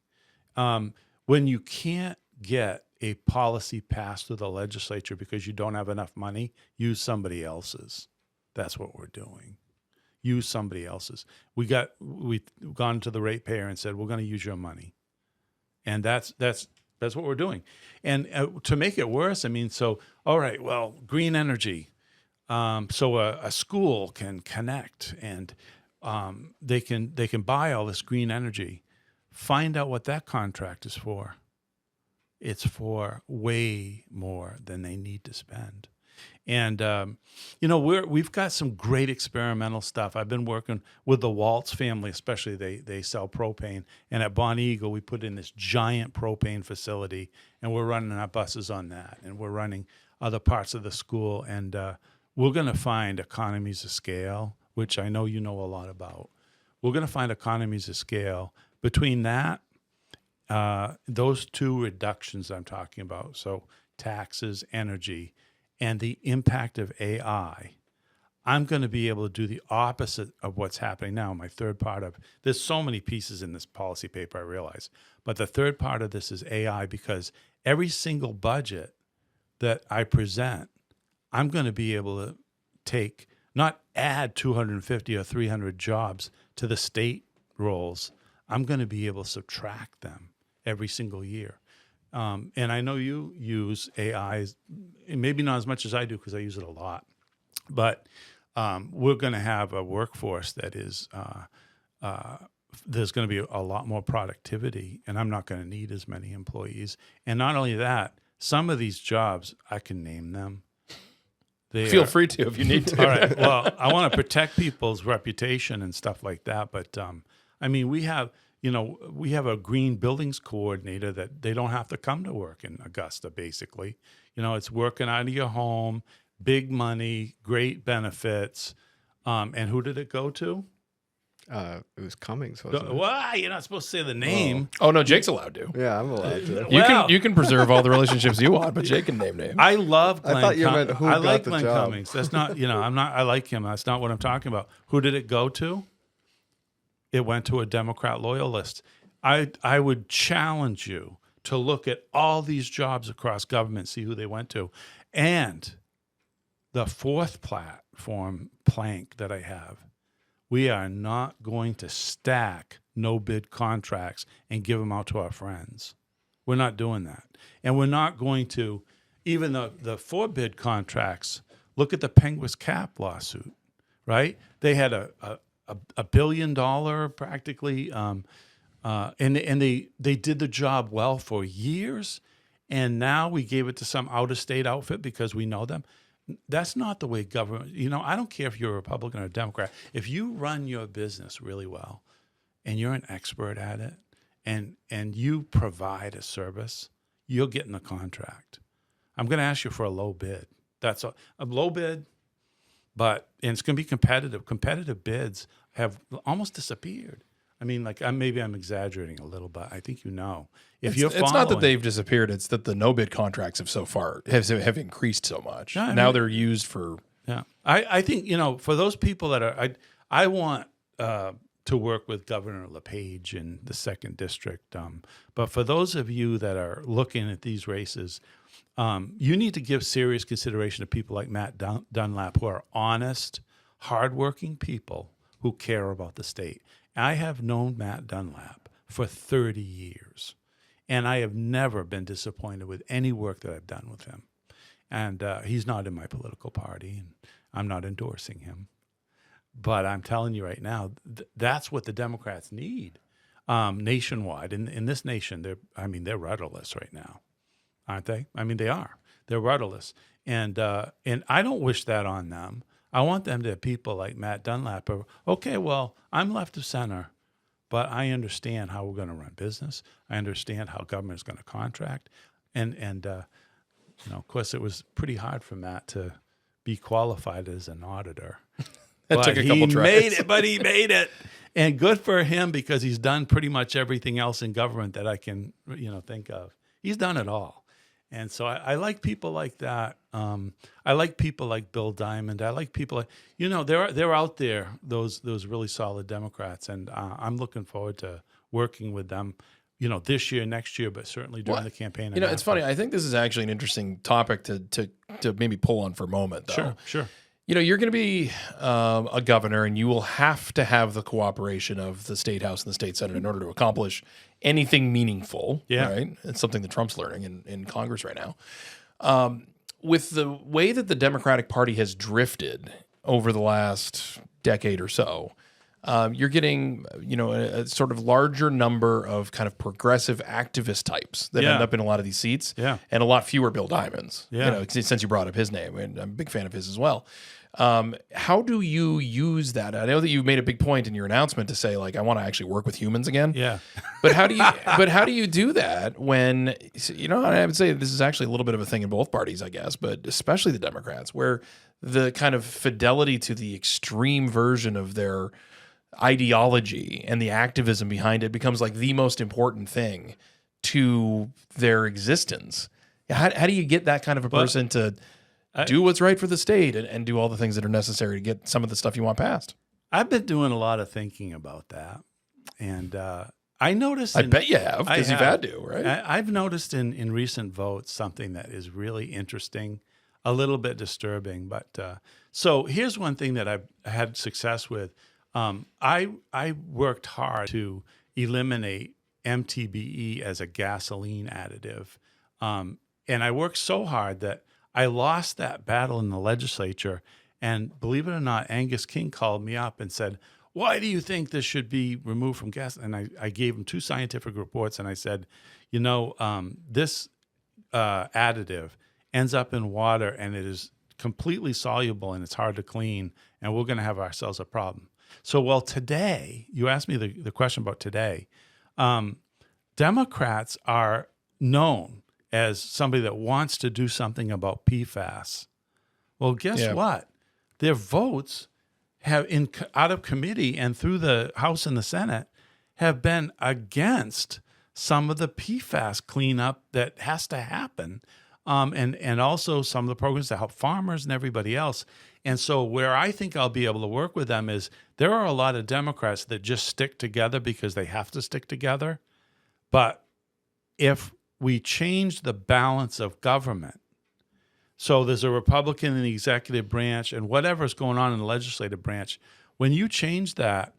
When you can't get a policy passed through the legislature because you don't have enough money, use somebody else's. That's what we're doing. Use somebody else's. We've gone to the ratepayer and said, we're going to use your money. And that's what we're doing. And to make it worse, all right, well, green energy. So a school can connect and they can buy all this green energy. Find out what that contract is for. It's for way more than they need to spend. And, we've got some great experimental stuff. I've been working with the Waltz family, especially they sell propane. And at Bonnie Eagle, we put in this giant propane facility, and we're running our buses on that. And we're running other parts of the school. And we're going to find economies of scale, which I know you know a lot about. We're going to find economies of scale between that, those two reductions I'm talking about, so taxes, energy, and the impact of AI. I'm going to be able to do the opposite of what's happening now. My third part of there's so many pieces in this policy paper, I realize, but the third part of this is AI, because every single budget that I present, I'm going to be able to not add 250 or 300 jobs to the state rolls. I'm going to be able to subtract them every single year. And I know you use AI, maybe not as much as I do because I use it a lot, but we're going to have a workforce that is, there's going to be a lot more productivity, and I'm not going to need as many employees. And not only that, some of these jobs, I can name them. Feel free to if you need to. All right. Well, I want to protect people's reputation and stuff like that. But we have a green buildings coordinator that they don't have to come to work in Augusta, basically. It's working out of your home, big money, great benefits. And who did it go to? It was Cummings, wasn't it? Why? You're not supposed to say the name. Oh no, Jake's allowed to. Yeah, I'm allowed to. You can preserve all the relationships you want, but Jake can name names. I love Glenn. I thought you meant who I got like the Glenn job. Cummings. That's not, I'm not. I like him. That's not what I'm talking about. Who did it go to? It went to a Democrat loyalist. I would challenge you to look at all these jobs across government, see who they went to, and the fourth platform plank that I have. We are not going to stack no-bid contracts and give them out to our friends. We're not doing that. And we're not going to, even the for-bid contracts, look at the Penguins Cap lawsuit, right? They had a $1 billion practically, and they did the job well for years, and now we gave it to some out-of-state outfit because we know them. That's not the way government, I don't care if you're a Republican or a Democrat. If you run your business really well and you're an expert at it and you provide a service, you'll get in the contract. I'm going to ask you for a low bid. That's a low bid, and it's going to be competitive. Competitive bids have almost disappeared. I mean, maybe I'm exaggerating a little, but I think It's not that they've disappeared; it's that the no bid contracts have increased so much. Yeah, now they're used for. Yeah, I think for those people that are, I want to work with Governor LePage in the 2nd District. But for those of you that are looking at these races, you need to give serious consideration to people like Matt Dunlap, who are honest, hardworking people who care about the state. I have known Matt Dunlap for 30 years, and I have never been disappointed with any work that I've done with him. And he's not in my political party, and I'm not endorsing him. But I'm telling you right now, that's what the Democrats need nationwide. In this nation, they're rudderless right now, aren't they? I mean, they are. They're rudderless. And I don't wish that on them. I want them to have people like Matt Dunlap. Okay, well, I'm left of center, but I understand how we're going to run business. I understand how government is going to contract. And of course, it was pretty hard for Matt to be qualified as an auditor. That took a couple tries. He made it. And good for him because he's done pretty much everything else in government that I can, think of. He's done it all. And so I like people like that. I like people like Bill Diamond. I like people like, they're out there, those really solid Democrats. And I'm looking forward to working with them, this year, next year, but certainly during the campaign. It's funny. I think this is actually an interesting topic to maybe pull on for a moment, though. Sure. You're going to be a governor, and you will have to have the cooperation of the State House and the State Senate in order to accomplish anything meaningful. Yeah. Right? It's something that Trump's learning in Congress right now. With the way that the Democratic Party has drifted over the last decade or so, you're getting, a sort of larger number of kind of progressive activist types that end up in a lot of these seats, and a lot fewer Bill Diamonds. Since you brought up his name, and I'm a big fan of his as well. How do you use that? I know that you made a big point in your announcement to say, I want to actually work with humans again. Yeah. But how do you do that when, I would say this is actually a little bit of a thing in both parties, I guess, but especially the Democrats, where the kind of fidelity to the extreme version of their ideology and the activism behind it becomes the most important thing to their existence. How do you get that kind of a person to do what's right for the state and do all the things that are necessary to get some of the stuff you want passed? I've been doing a lot of thinking about that. And I noticed... I bet you have, because you've had to, right? I've noticed in recent votes something that is really interesting, a little bit disturbing. But so here's one thing that I've had success with. I worked hard to eliminate MTBE as a gasoline additive. And I worked so hard that I lost that battle in the legislature. And believe it or not, Angus King called me up and said, why do you think this should be removed from gas? And I gave him 2 scientific reports, and I said, this additive ends up in water, and it is completely soluble, and it's hard to clean, and we're going to have ourselves a problem. So, today, you asked me the question about today. Democrats are known as somebody that wants to do something about PFAS. Well, guess what? Their votes out of committee and through the House and the Senate have been against some of the PFAS cleanup that has to happen, and also some of the programs to help farmers and everybody else. And so where I think I'll be able to work with them is there are a lot of Democrats that just stick together because they have to stick together. But if we change the balance of government, so there's a Republican in the executive branch and whatever's going on in the legislative branch, when you change that,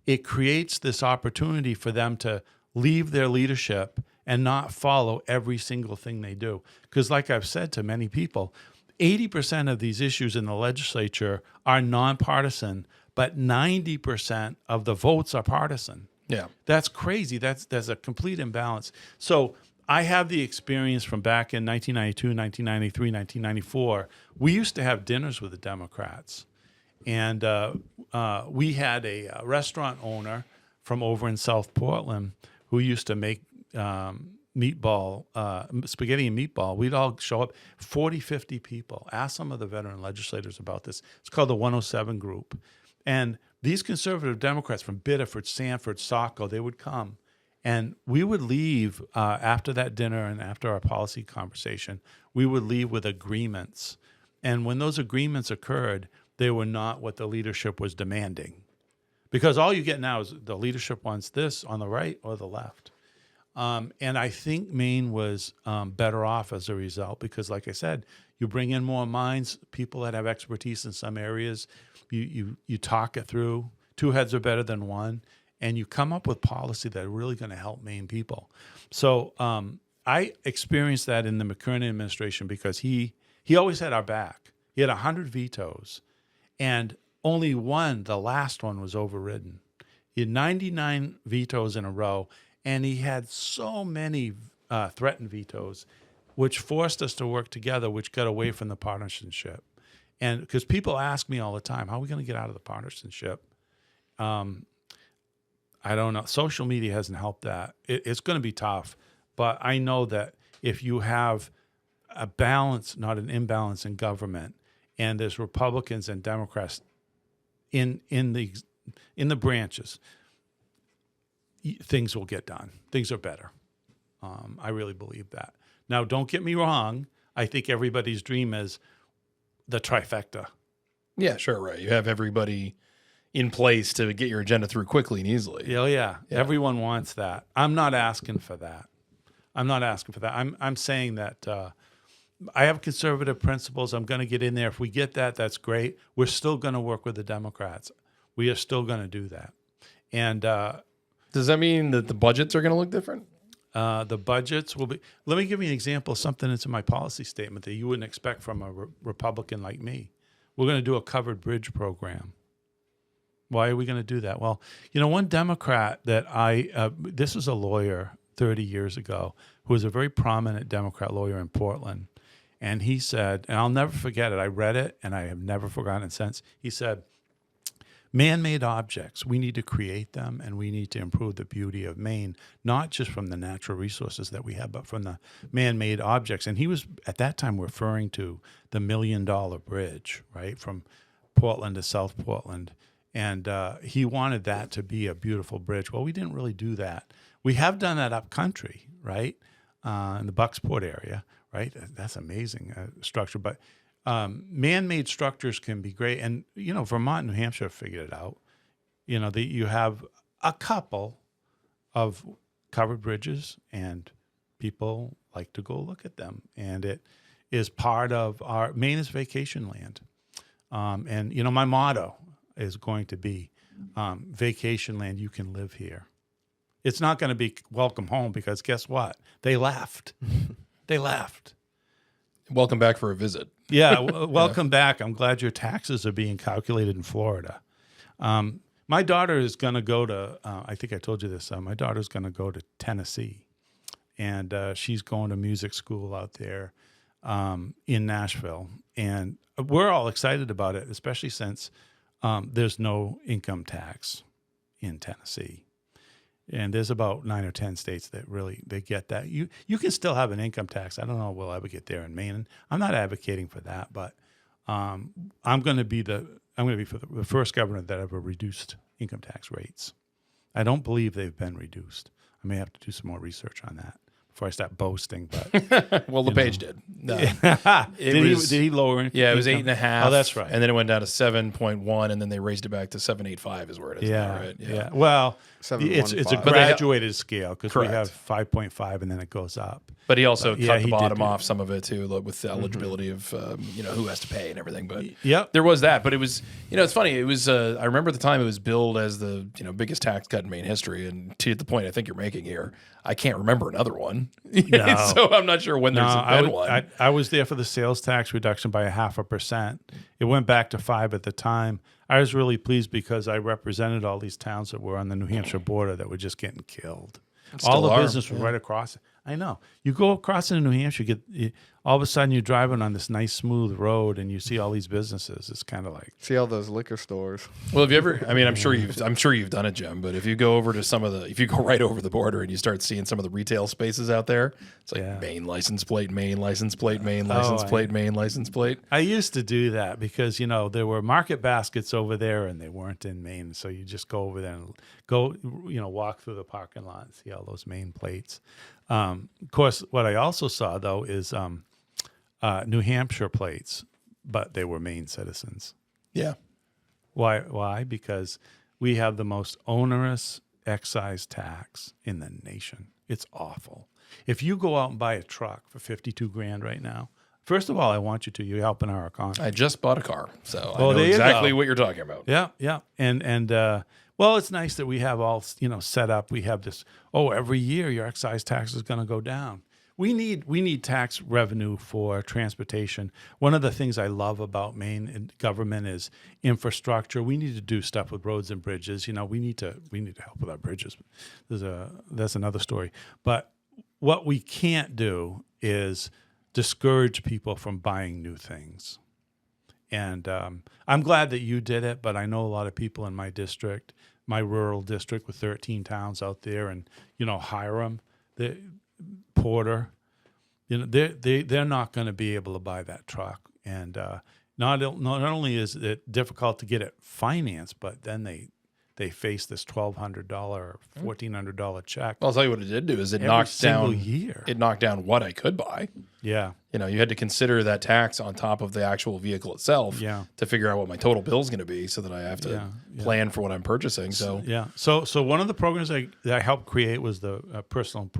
it creates this opportunity for them to leave their leadership and not follow every single thing they do. Because like I've said to many people, 80% of these issues in the legislature are nonpartisan, but 90% of the votes are partisan. Yeah. That's crazy. There's a complete imbalance. So I have the experience from back in 1992, 1993, 1994. We used to have dinners with the Democrats. And we had a restaurant owner from over in South Portland who used to make spaghetti and meatball. We'd all show up, 40, 50 people. Ask some of the veteran legislators about this. It's called the 107 Group. And these conservative Democrats from Biddeford, Sanford, Saco, they would come. And we would leave after that dinner and after our policy conversation, we would leave with agreements. And when those agreements occurred, they were not what the leadership was demanding. Because all you get now is the leadership wants this on the right or the left. And I think Maine was better off as a result because, like I said, you bring in more minds, people that have expertise in some areas. You talk it through. Two heads are better than one. And you come up with policy that are really going to help Maine people. So I experienced that in the McKernan administration because he always had our back. He had 100 vetoes. And only one, the last one, was overridden. He had 99 vetoes in a row, and he had so many threatened vetoes, which forced us to work together, which got away from the partisanship. And because people ask me all the time, how are we going to get out of the partisanship? I don't know. Social media hasn't helped that. It's going to be tough, but I know that if you have a balance, not an imbalance in government, and there's Republicans and Democrats in the branches, things will get done. Things are better. I really believe that. Now, don't get me wrong. I think everybody's dream is the trifecta. Yeah, sure, right. You have everybody in place to get your agenda through quickly and easily. Oh, yeah. Everyone wants that. I'm not asking for that. I'm saying that I have conservative principles. I'm going to get in there. If we get that, that's great. We're still going to work with the Democrats. We are still going to do that. And does that mean that the budgets are going to look different? The budgets will be. Let me give you an example of something that's in my policy statement that you wouldn't expect from a Republican like me. We're going to do a covered bridge program. Why are we going to do that? Well, one Democrat that this was a lawyer 30 years ago who was a very prominent Democrat lawyer in Portland. And he said, and I'll never forget it. I read it and I have never forgotten it since. He said, man-made objects, we need to create them and we need to improve the beauty of Maine, not just from the natural resources that we have, but from the man-made objects. And he was at that time referring to the $1 Million Bridge, right, from Portland to South Portland. And he wanted that to be a beautiful bridge. Well, we didn't really do that. We have done that up country, right, in the Bucksport area, right? That's amazing structure. But man-made structures can be great. And, Vermont and New Hampshire have figured it out. You have a couple of covered bridges, and people like to go look at them. And it is part of Maine is vacation land. And, my motto is going to be vacation land, you can live here. It's not going to be welcome home because guess what? They left. They left. Welcome back for a visit. Yeah, welcome back. I'm glad your taxes are being calculated in Florida. My daughter is going to go to, I think I told you this, my daughter's going to go to Tennessee. And she's going to music school out there in Nashville. And we're all excited about it, especially since there's no income tax in Tennessee. And there's about 9 or 10 states that really, they get that. You can still have an income tax. I don't know if we'll ever get there in Maine. I'm not advocating for that, but I'm going to be the first governor that ever reduced income tax rates. I don't believe they've been reduced. I may have to do some more research on that before I start boasting. But Well, LePage did. No. Did he lower it? Yeah, it was 8.5. Oh, that's right. And then it went down to 7.1, and then they raised it back to 7.85 is where it is now, right? Yeah. Well, it's a 7.15. graduated scale because we Correct. have 5.5 and then it goes up. But he also cut the he bottom did. off some of it too, with the eligibility of who has to pay and everything. But Yep. there was that. But it was it's funny. It was I remember at the time it was billed as the biggest tax cut in Maine history. And to the point I think you're making here, I can't remember another one. No. So I'm not sure when there's been one. I was there for the sales tax reduction by 0.5%. It went back to 5 at the time. I was really pleased because I represented all these towns that were on the New Hampshire border that were just getting killed. All the business was right across. I know. You go across into New Hampshire, all of a sudden you're driving on this nice smooth road and you see all these businesses. It's kind of like See all those liquor stores. Well, have you ever? I mean, I'm sure you've done it, Jim. But if you go over to if you go right over the border and you start seeing some of the retail spaces out there, it's like Maine license plate, Maine license plate, Maine license plate, Maine license plate. I used to do that because there were market baskets over there and they weren't in Maine, so you just go over there and walk through the parking lot and see all those Maine plates. Of course, what I also saw though is New Hampshire plates, but they were Maine citizens. Yeah. Why? Why? Because we have the most onerous excise tax in the nation. It's awful. If you go out and buy a truck for $52,000 right now, first of all, I want you to. You're helping our economy. I just bought a car, so I Well, know there you exactly go. what you're talking about. Yeah, yeah, and well, it's nice that we have all set up. We have this. Oh, every year your excise tax is going to go down. We need tax revenue for transportation. One of the things I love about Maine government is infrastructure. We need to do stuff with roads and bridges. We need to help with our bridges. That's another story. But what we can't do is discourage people from buying new things. And I'm glad that you did it, but I know a lot of people in my district, my rural district with 13 towns out there, and Hiram, Porter, they're not going to be able to buy that truck. And not only is it difficult to get it financed, but then they face this $1,200 or $1,400 check. Well, I'll tell you what it did do is it every knocked single down year. It knocked down what I could buy. Yeah. You had to consider that tax on top of the actual vehicle itself to figure out what my total bill is going to be, so that I have to plan for what I'm purchasing. So So one of the programs that I helped create was the personal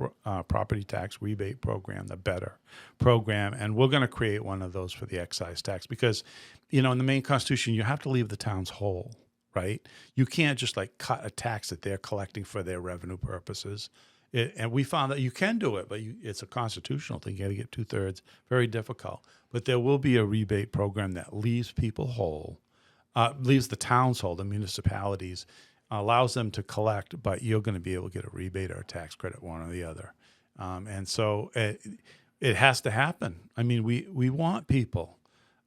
property tax rebate program, the Better program, and we're going to create one of those for the excise tax because, in the Maine Constitution, you have to leave the towns whole. Right? You can't just cut a tax that they're collecting for their revenue purposes. And we found that you can do it, but it's a constitutional thing. You got to get 2/3. Very difficult. But there will be a rebate program that leaves people whole, leaves the towns whole, the municipalities, allows them to collect, but you're going to be able to get a rebate or a tax credit, one or the other. And so it has to happen. I mean, we want people.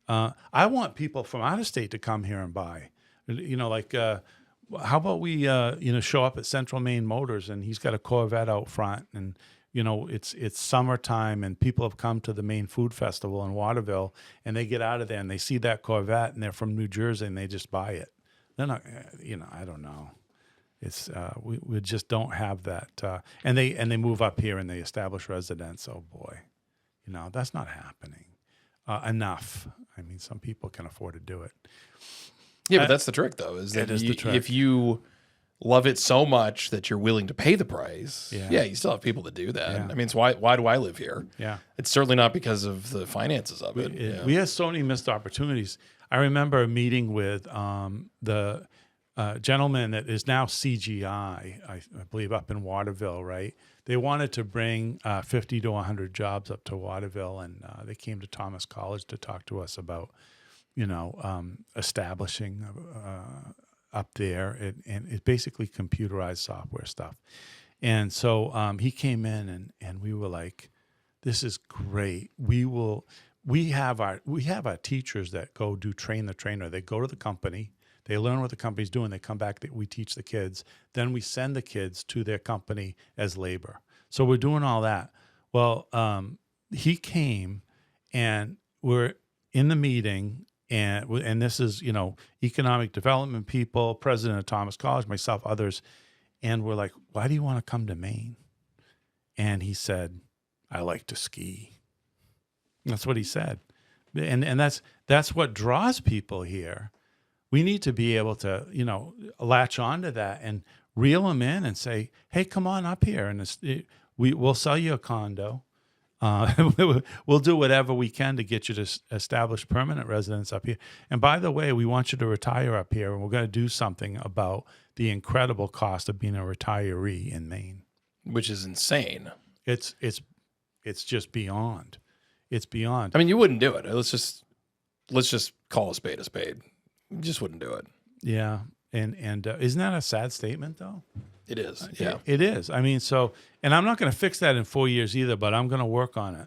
I want people from out of state to come here and buy. How about we, show up at Central Maine Motors and he's got a Corvette out front and, it's summertime and people have come to the Maine Food Festival in Waterville and they get out of there and they see that Corvette and they're from New Jersey and they just buy it. They're not, I don't know. It's, we just don't have that. And they move up here and they establish residence. Oh boy, that's not happening enough. I mean, some people can afford to do it. Yeah, but that's the trick, though, is that if you love it so much that you're willing to pay the price, you still have people that do that. Yeah. I mean, it's why do I live here? Yeah. It's certainly not because of the finances of it. We had so many missed opportunities. I remember a meeting with the gentleman that is now CGI, I believe, up in Waterville, right? They wanted to bring 50 to 100 jobs up to Waterville, and they came to Thomas College to talk to us about establishing up there, and it's basically computerized software stuff. And so he came in, and we were like, "This is great. We have our teachers that go do train the trainer. They go to the company, they learn what the company's doing, they come back, we teach the kids, then we send the kids to their company as labor. So we're doing all that." Well, he came, and we're in the meeting. and this is, economic development people, president of Thomas College, myself, others. And we're like, why do you want to come to Maine? And he said, I like to ski. That's what he said. And that's what draws people here. We need to be able to, latch onto that and reel them in and say, hey, come on up here. And we'll sell you a condo. We'll do whatever we can to get you to establish permanent residence up here. And by the way, we want you to retire up here, and we're going to do something about the incredible cost of being a retiree in Maine, which is insane. It's just beyond. It's beyond. I mean, you wouldn't do it. Let's just call a spade a spade. You just wouldn't do it. Yeah, and isn't that a sad statement though? It is. Yeah, it is. I mean, and I'm not going to fix that in 4 years either, but I'm going to work on it.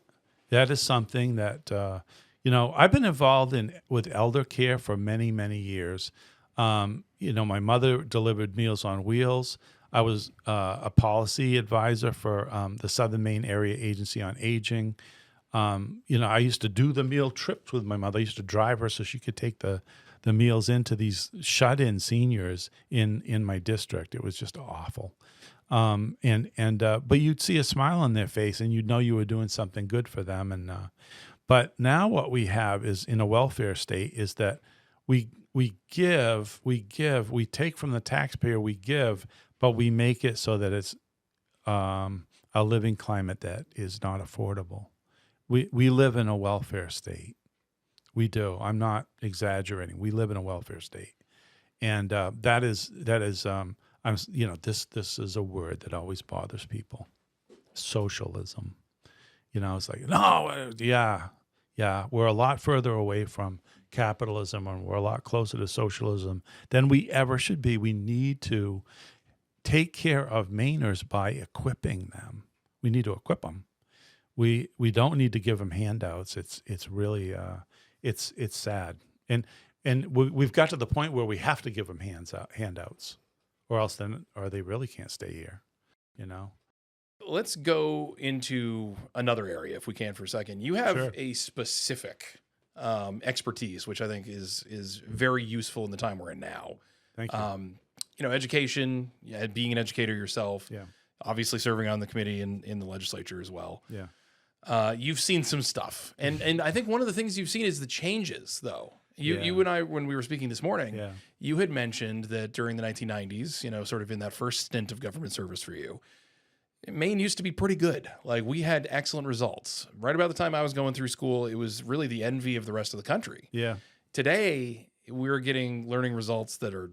That is something that, I've been involved with elder care for many, many years. My mother delivered Meals on Wheels. I was a policy advisor for the Southern Maine Area Agency on Aging. I used to do the meal trips with my mother. I used to drive her so she could take the meals into these shut-in seniors in my district. It was just awful. But you'd see a smile on their face and you'd know you were doing something good for them. But now what we have is, in a welfare state, is that we take from the taxpayer, we give, but we make it so that it's a living climate that is not affordable. We live in a welfare state. We do. I'm not exaggerating. We live in a welfare state, and that is. This is a word that always bothers people. Socialism. It's like, no, yeah. We're a lot further away from capitalism, and we're a lot closer to socialism than we ever should be. We need to take care of Mainers by equipping them. We need to equip them. We don't need to give them handouts. It's really it's sad, and we've got to the point where we have to give them handouts, or they really can't stay here. Let's go into another area if we can for a second. You have Sure. a specific expertise, which I think is very useful in the time we're in now. Thank you. Education, being an educator yourself. Yeah. Obviously serving on the committee in the legislature as well. Yeah. You've seen some stuff. And I think one of the things you've seen is the changes, though. You and I, when we were speaking this morning, you had mentioned that during the 1990s, sort of in that first stint of government service for you, Maine used to be pretty good. Like, we had excellent results. Right about the time I was going through school, it was really the envy of the rest of the country. Yeah. Today, we're getting learning results that are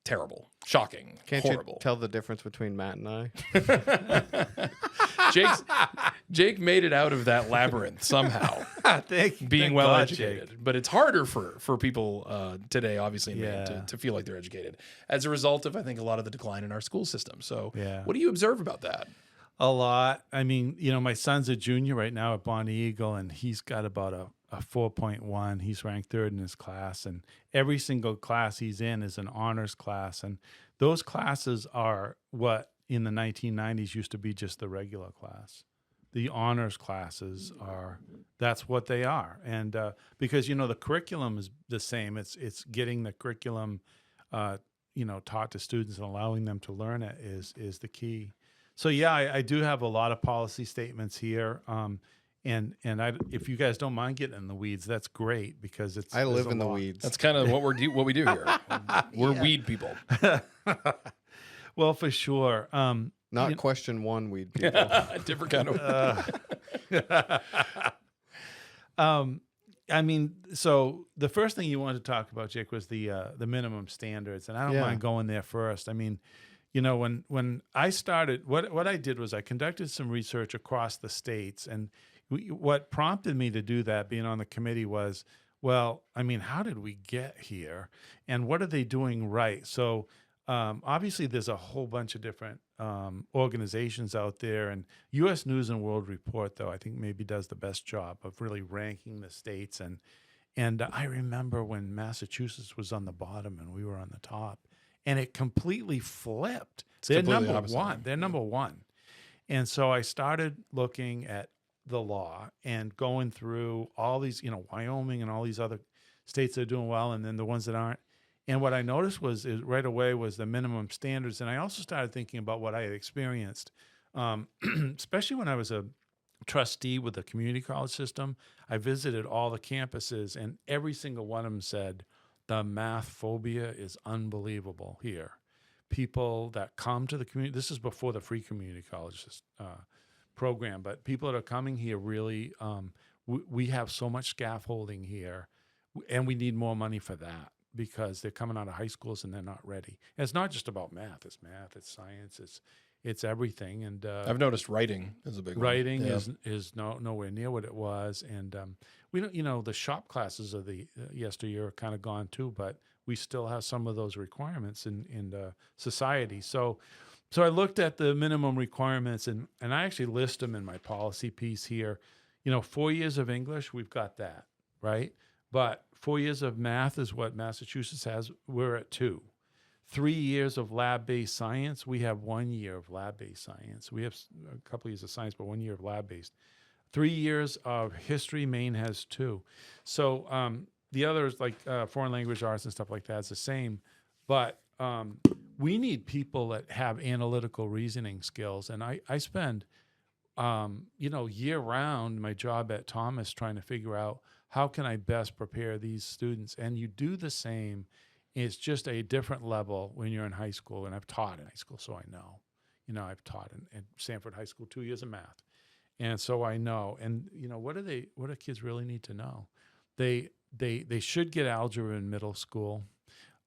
terrible, shocking, horrible. You tell the difference between Matt and I? Jake made it out of that labyrinth somehow, being well educated. But it's harder for people today, obviously, in Maine, to feel like they're educated as a result of, I think, a lot of the decline in our school system. So, what do you observe about that? A lot. I mean, my son's a junior right now at Bonnie Eagle, and he's got about a 4.1. He's ranked third in his class, and every single class he's in is an honors class. And those classes are what in the 1990s used to be just the regular class. The honors classes that's what they are. And because, the curriculum is the same. It's getting the curriculum, taught to students and allowing them to learn it is the key. So, I do have a lot of policy statements here. And if you guys don't mind getting in the weeds, that's great, because I live in the weeds. That's kind of what we do here. We're weed people. Well, for sure. Not question one weed people. Different kind of. So the first thing you wanted to talk about, Jake, was the minimum standards, and I don't mind going there first. I mean, when I started, what I did was I conducted some research across the states, and what prompted me to do that, being on the committee, was, well, I mean, how did we get here, and what are they doing right? So obviously, there's a whole bunch of different organizations out there, and U.S. News and World Report, though, I think maybe does the best job of really ranking the states. And I remember when Massachusetts was on the bottom and we were on the top, and it completely flipped. They're number one. They're number one. And so I started looking at the law and going through all these, Wyoming and all these other states that are doing well, and then the ones that aren't. And what I noticed is right away was the minimum standards. And I also started thinking about what I had experienced, especially when I was a trustee with the community college system. I visited all the campuses, and every single one of them said, the math phobia is unbelievable here. People that come to the community, this is before the free community college program, but people that are coming here really, we have so much scaffolding here, and we need more money for that, because they're coming out of high schools and they're not ready. And it's not just about math. It's math, it's science, it's everything. And I've noticed writing is a big one. Writing is nowhere near what it was. And we don't, the shop classes of the yesteryear are kind of gone too, but we still have some of those requirements in society. So I looked at the minimum requirements, and I actually list them in my policy piece here. 4 years of English, we've got that, right? But 4 years of math is what Massachusetts has. We're at 2. 3 years of lab-based science. We have 1 year of lab-based science. We have a couple of years of science, but 1 year of lab-based. 3 years of history. Maine has 2. So the others, like foreign language arts and stuff like that, is the same. But we need people that have analytical reasoning skills. And I spend, year-round my job at Thomas trying to figure out how can I best prepare these students. And you do the same. It's just a different level when you're in high school. And I've taught in high school, so I know. I've taught in Sanford High School 2 years of math. And so I know. And, what do kids really need to know? They should get algebra in middle school,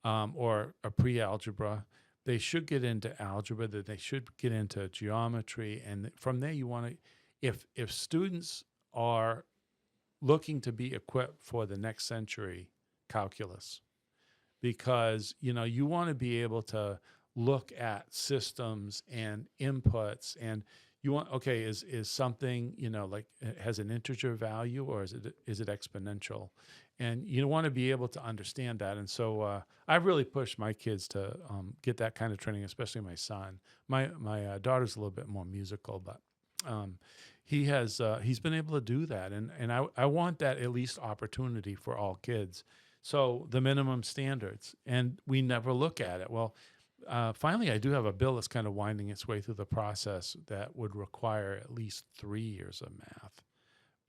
or a pre-algebra. They should get into algebra, that they should get into geometry. And from there, you want to, if students are looking to be equipped for the next century, calculus, because, you want to be able to look at systems and inputs, and you want, okay, is something, like has an integer value, or is it exponential? And you want to be able to understand that. And so I've really pushed my kids to get that kind of training, especially my son. My daughter's a little bit more musical, but he's been able to do that. And I want that at least opportunity for all kids. So the minimum standards, and we never look at it. Well, finally, I do have a bill that's kind of winding its way through the process that would require at least 3 years of math,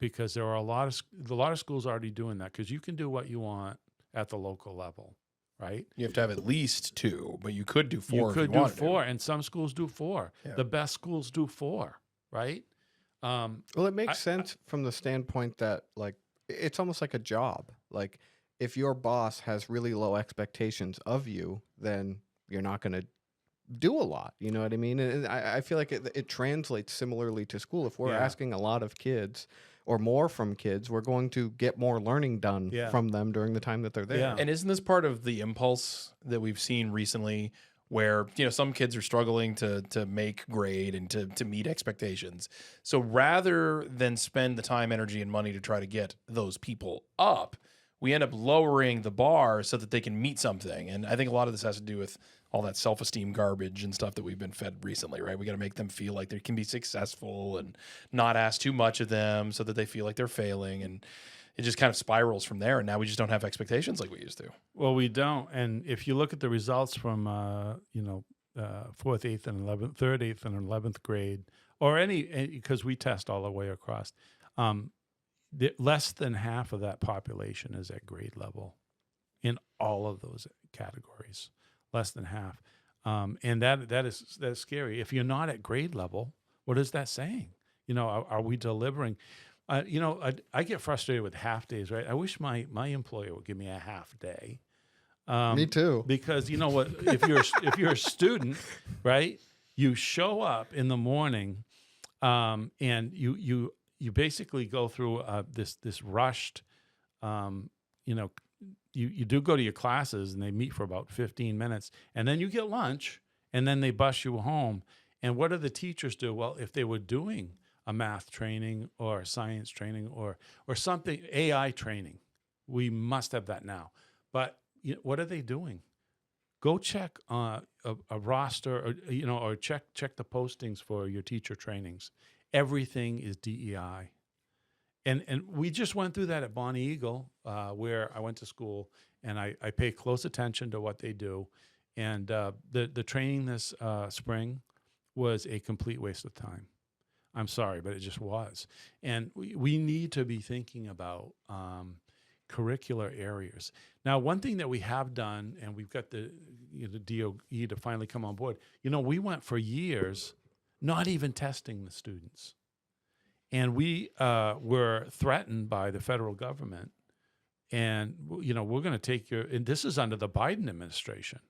because there are a lot of schools already doing that, because you can do what you want at the local level, right? You have to have at least 2, but you could do 4 You if could you do wanted 4, and some schools do 4. Yeah. The best schools do 4, right? Well, it makes sense from the standpoint that, like, it's almost like a job. Like, if your boss has really low expectations of you, then you're not going to do a lot. You know what I mean? And I feel like it translates similarly to school. If we're asking a lot of kids or more from kids, we're going to get more learning done from them during the time that they're there. Yeah. And isn't this part of the impulse that we've seen recently, where some kids are struggling to make grade and to meet expectations? So rather than spend the time, energy, and money to try to get those people up, we end up lowering the bar so that they can meet something. And I think a lot of this has to do with all that self-esteem garbage and stuff that we've been fed recently, right? We got to make them feel like they can be successful and not ask too much of them so that they feel like they're failing. And it just kind of spirals from there. And now we just don't have expectations like we used to. Well, we don't. And if you look at the results from, 4th, 8th, and 11th, 3rd, 8th, and 11th grade, or because we test all the way across, less than half of that population is at grade level in all of those categories. Less than half. And that's scary. If you're not at grade level, what is that saying? Are we delivering? I get frustrated with half days, right? I wish my employer would give me a half day. Me too. Because you know what? If you're a student, right? You show up in the morning, and you basically go through this rushed, You do go to your classes, and they meet for about 15 minutes, and then you get lunch, and then they bus you home. And what do the teachers do? Well, if they were doing a math training or a science training or something, AI training, we must have that now. But what are they doing? Go check a roster, or check the postings for your teacher trainings. Everything is DEI. And we just went through that at Bonnie Eagle, where I went to school, and I pay close attention to what they do. And the training this spring was a complete waste of time. I'm sorry, but it just was. And we need to be thinking about curricular areas. Now, one thing that we have done, and we've got the DOE to finally come on board, we went for years not even testing the students. And we were threatened by the federal government. And, we're going to take and this is under the Biden administration.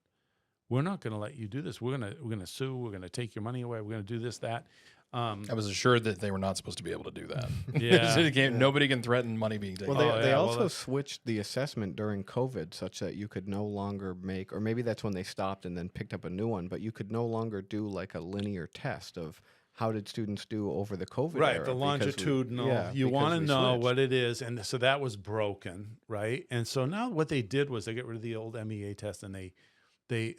We're not going to let you do this. We're going to sue. We're going to take your money away. We're going to do this, that. I was assured that they were not supposed to be able to do that. Yeah. Nobody can threaten money being taken. Well, they also switched the assessment during COVID such that you could no longer make, or maybe that's when they stopped and then picked up a new one, but you could no longer do like a linear test of how did students do over the COVID right, era. the longitudinal. You want to know switched. what it is. And so that was broken, right? And so now what they did was they got rid of the old MEA test, and they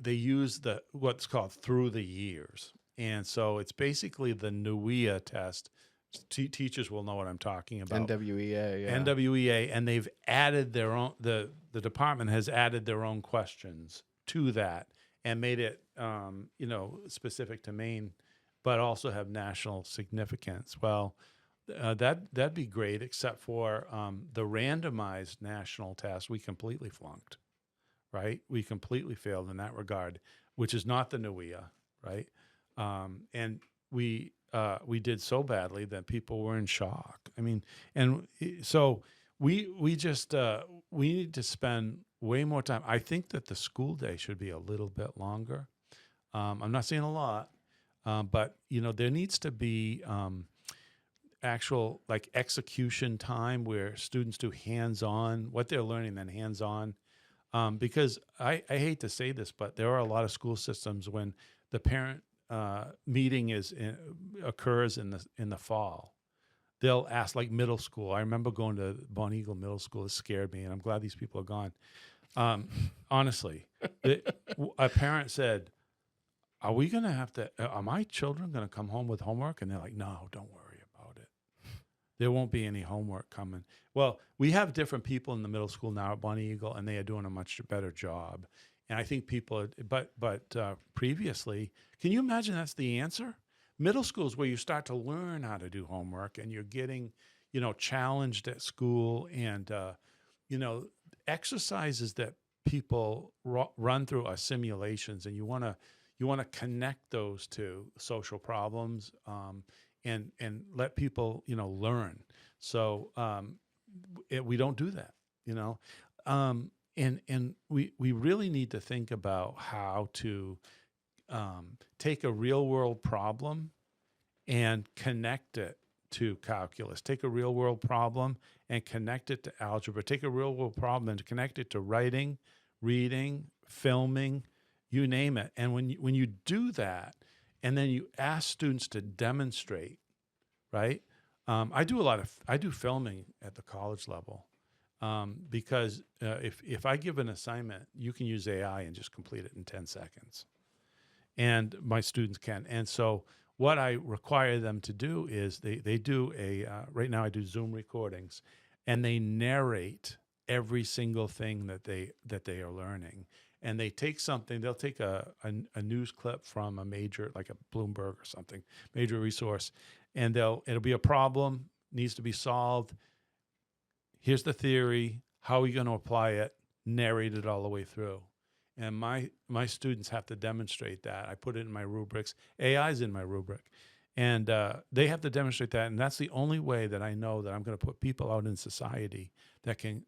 used what's called through the years. And so it's basically the NUIA test. Teachers will know what I'm talking about. NWEA, yeah. NWEA, and they've added their own. The department has added their own questions to that and made it, specific to Maine, but also have national significance. Well, that'd be great, except for the randomized national test. We completely flunked, right? We completely failed in that regard, which is not the NUIA, right? And we did so badly that people were in shock. I mean, and so we just we need to spend way more time. I think that the school day should be a little bit longer. I'm not saying a lot, but there needs to be actual like execution time where students do hands-on what they're learning, then hands-on. Because I hate to say this, but there are a lot of school systems when the parent meeting occurs in the fall. They'll ask, like middle school. I remember going to Bonnie Eagle Middle School. It scared me, and I'm glad these people are gone. Honestly, a parent said, "Are we going to have to? Are my children going to come home with homework?" And they're like, "No, don't worry about it. There won't be any homework coming." Well, we have different people in the middle school now at Bonnie Eagle, and they are doing a much better job. And I think people, but previously, can you imagine that's the answer? Middle school is where you start to learn how to do homework, and you're getting, challenged at school, and exercises that people run through are simulations, and you want to connect those to social problems, and let people learn. So we don't do that, And we really need to think about how to take a real world problem and connect it to calculus. Take a real world problem and connect it to algebra. Take a real world problem and connect it to writing, reading, filming, you name it. And when you do that, and then you ask students to demonstrate, right? I do filming at the college level. Because if I give an assignment, you can use AI and just complete it in 10 seconds. And my students can. And so what I require them to do is they do right now I do Zoom recordings, and they narrate every single thing that they are learning. And they take something, they'll take a news clip from a major, like a Bloomberg or something, major resource, and it'll be a problem, needs to be solved. Here's the theory. How are you going to apply it? Narrate it all the way through. And my students have to demonstrate that. I put it in my rubrics. AI is in my rubric. And they have to demonstrate that. And that's the only way that I know that I'm going to put people out in society that can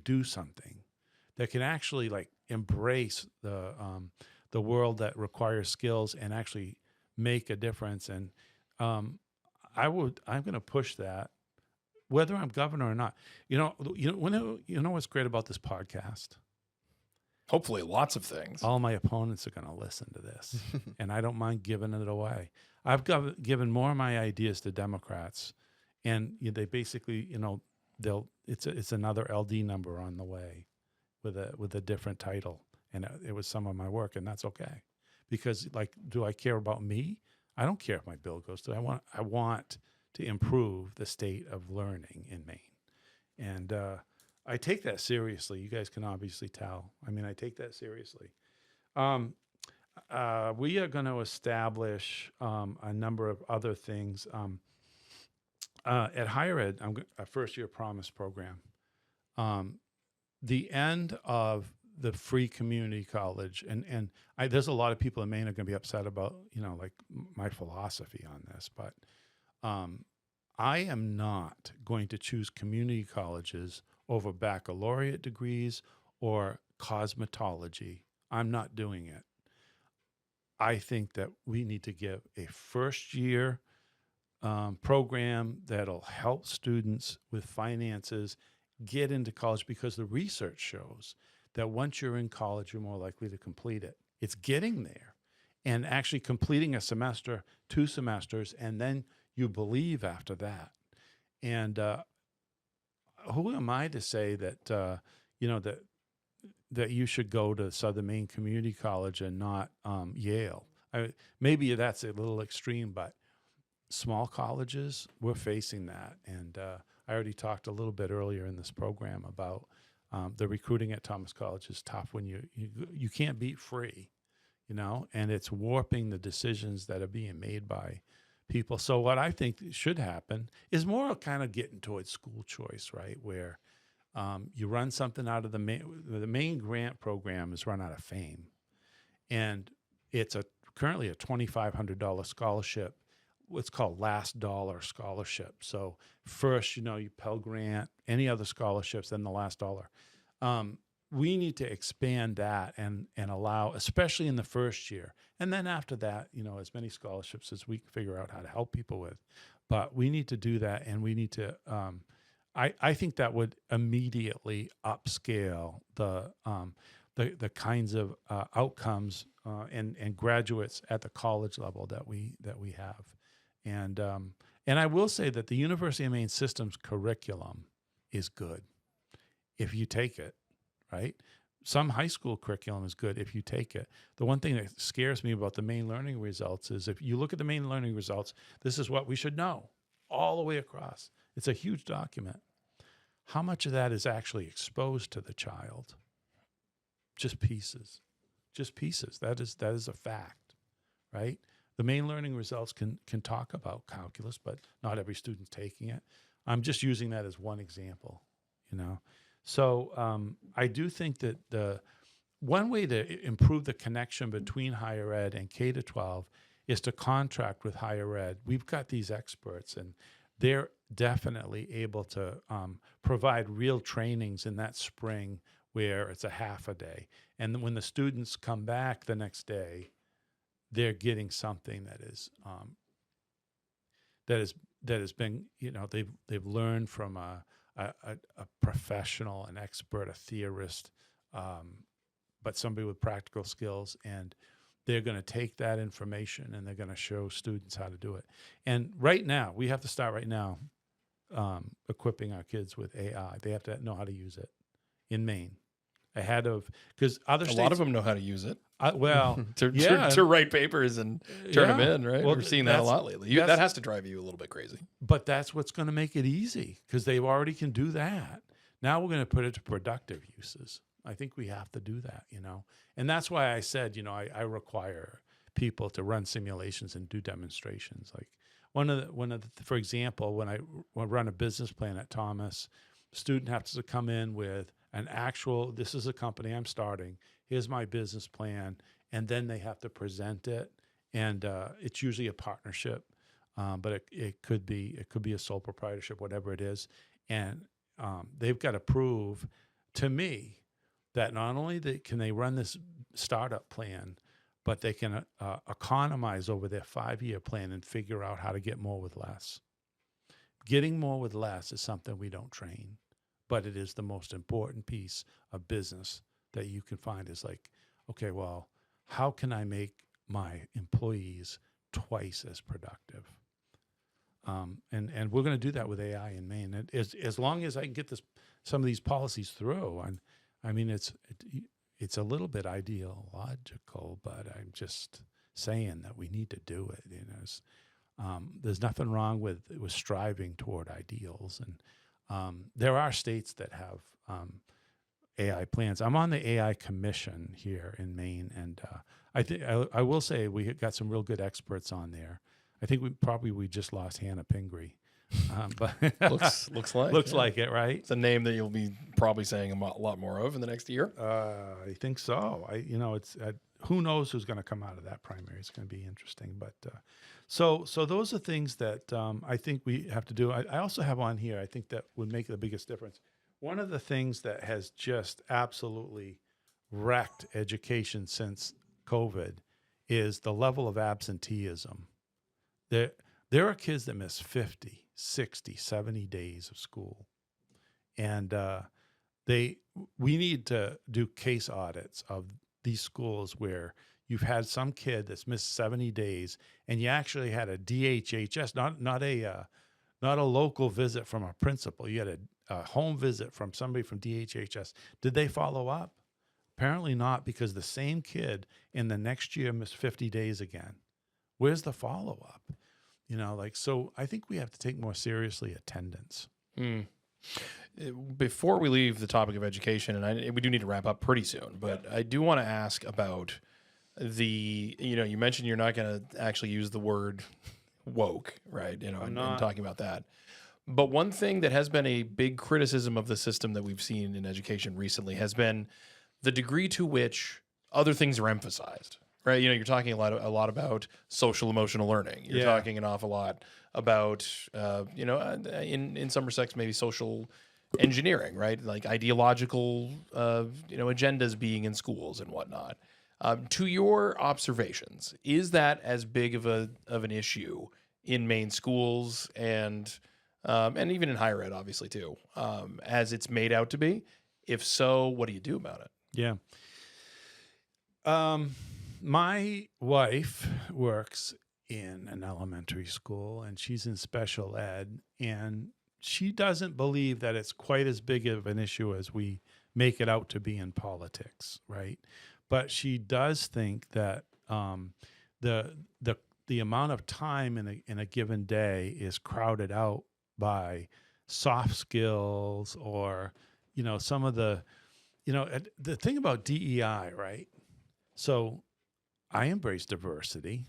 do something, that can actually like embrace the world that requires skills and actually make a difference. And I'm going to push that, whether I'm governor or not. You know what's great about this podcast? Hopefully lots of things. All my opponents are going to listen to this, and I don't mind giving it away. I've given more of my ideas to Democrats, and they basically, it's another LD number on the way with a different title, and it was some of my work, and that's okay, because do I care about me? I don't care if my bill goes through. I want to improve the state of learning in Maine. And I take that seriously. You guys can obviously tell. I mean, I take that seriously. We are going to establish a number of other things. At higher ed, a first-year promise program. The end of the free community college, and there's a lot of people in Maine are going to be upset about, like my philosophy on this, but I am not going to choose community colleges over baccalaureate degrees or cosmetology. I'm not doing it. I think that we need to give a first-year program that'll help students with finances get into college, because the research shows that once you're in college, you're more likely to complete it. It's getting there and actually completing a semester, 2 semesters, and then you believe after that. And who am I to say that, that you should go to Southern Maine Community College and not Yale? Maybe that's a little extreme, but small colleges, we're facing that. And I already talked a little bit earlier in this program about the recruiting at Thomas College is tough when you can't beat free, and it's warping the decisions that are being made by people. So what I think should happen is more kind of getting towards school choice, right? Where you run something out of the Maine grant program is run out of Fame. And it's currently a $2,500 scholarship. What's called last dollar scholarship. So first, you Pell Grant, any other scholarships, then the last dollar. We need to expand that and allow, especially in the first year. And then after that, as many scholarships as we can figure out how to help people with. But we need to do that, and we need to, I think that would immediately upscale the kinds of outcomes and graduates at the college level that we have. And I will say that the University of Maine system's curriculum is good if you take it, right? Some high school curriculum is good if you take it. The one thing that scares me about the Maine learning results is if you look at the Maine learning results, this is what we should know all the way across. It's a huge document. How much of that is actually exposed to the child? Just pieces. That is a fact, right? The Maine learning results can talk about calculus, but not every student's taking it. I'm just using that as one example, So I do think that the one way to improve the connection between higher ed and K-12 is to contract with higher ed. We've got these experts, and they're definitely able to provide real trainings in that spring where it's a half a day. And when the students come back the next day, they're getting something that has been, they've learned from a professional, an expert, a theorist, but somebody with practical skills, and they're going to take that information and they're going to show students how to do it. And right now, we have to start right now equipping our kids with AI. They have to know how to use it in Maine. Because other states, a lot of them know how to use it. To write papers and turn them in, right? Well, we're seeing that a lot lately. That has to drive you a little bit crazy. But that's what's going to make it easy, because they already can do that. Now we're going to put it to productive uses. I think we have to do that, And that's why I said, I require people to run simulations and do demonstrations. Like for example, when I run a business plan at Thomas, student has to come in with an actual, this is a company I'm starting, here's my business plan, and then they have to present it. And it's usually a partnership, but it could be a sole proprietorship, whatever it is. And they've got to prove to me that not only can they run this startup plan, but they can economize over their 5-year plan and figure out how to get more with less. Getting more with less is something we don't train, but it is the most important piece of business that you can find. Is like, okay, well, how can I make my employees twice as productive? And we're going to do that with AI in Maine. And as long as I can get some of these policies through, and I mean, it's a little bit ideological, but I'm just saying that we need to do it. There's nothing wrong with striving toward ideals, and there are states that have AI plans. I'm on the AI Commission here in Maine, and I think I will say we got some real good experts on there. I think we just lost Hannah Pingree, but Looks like looks yeah. like it, right? It's a name that you'll be probably saying a lot more of in the next year. I think so. It's who knows who's going to come out of that primary. It's going to be interesting. But so those are things that I think we have to do. I also have on here, I think that would make the biggest difference. One of the things that has just absolutely wrecked education since COVID is the level of absenteeism. There are kids that miss 50, 60, 70 days of school. And we need to do case audits of these schools where you've had some kid that's missed 70 days and you actually had a DHHS, not a local visit from a principal. You had a home visit from somebody from DHHS. Did they follow up? Apparently not, because the same kid in the next year missed 50 days again. Where's the follow-up? So I think we have to take more seriously attendance. Before we leave the topic of education, and we do need to wrap up pretty soon, but I do want to ask about you mentioned you're not going to actually use the word woke, right? And talking about that. But one thing that has been a big criticism of the system that we've seen in education recently has been the degree to which other things are emphasized, right? You're talking a lot about social emotional learning. You're talking an awful lot about, in some respects, maybe social engineering, right? Like ideological, agendas being in schools and whatnot. To your observations, is that as big of an issue in Maine schools and even in higher ed, obviously too, as it's made out to be? If so, what do you do about it? Yeah. My wife works in an elementary school and she's in special ed, and she doesn't believe that it's quite as big of an issue as we make it out to be in politics, right? But she does think that the amount of time in a given day is crowded out by soft skills or some of the thing about DEI, right? So I embrace diversity.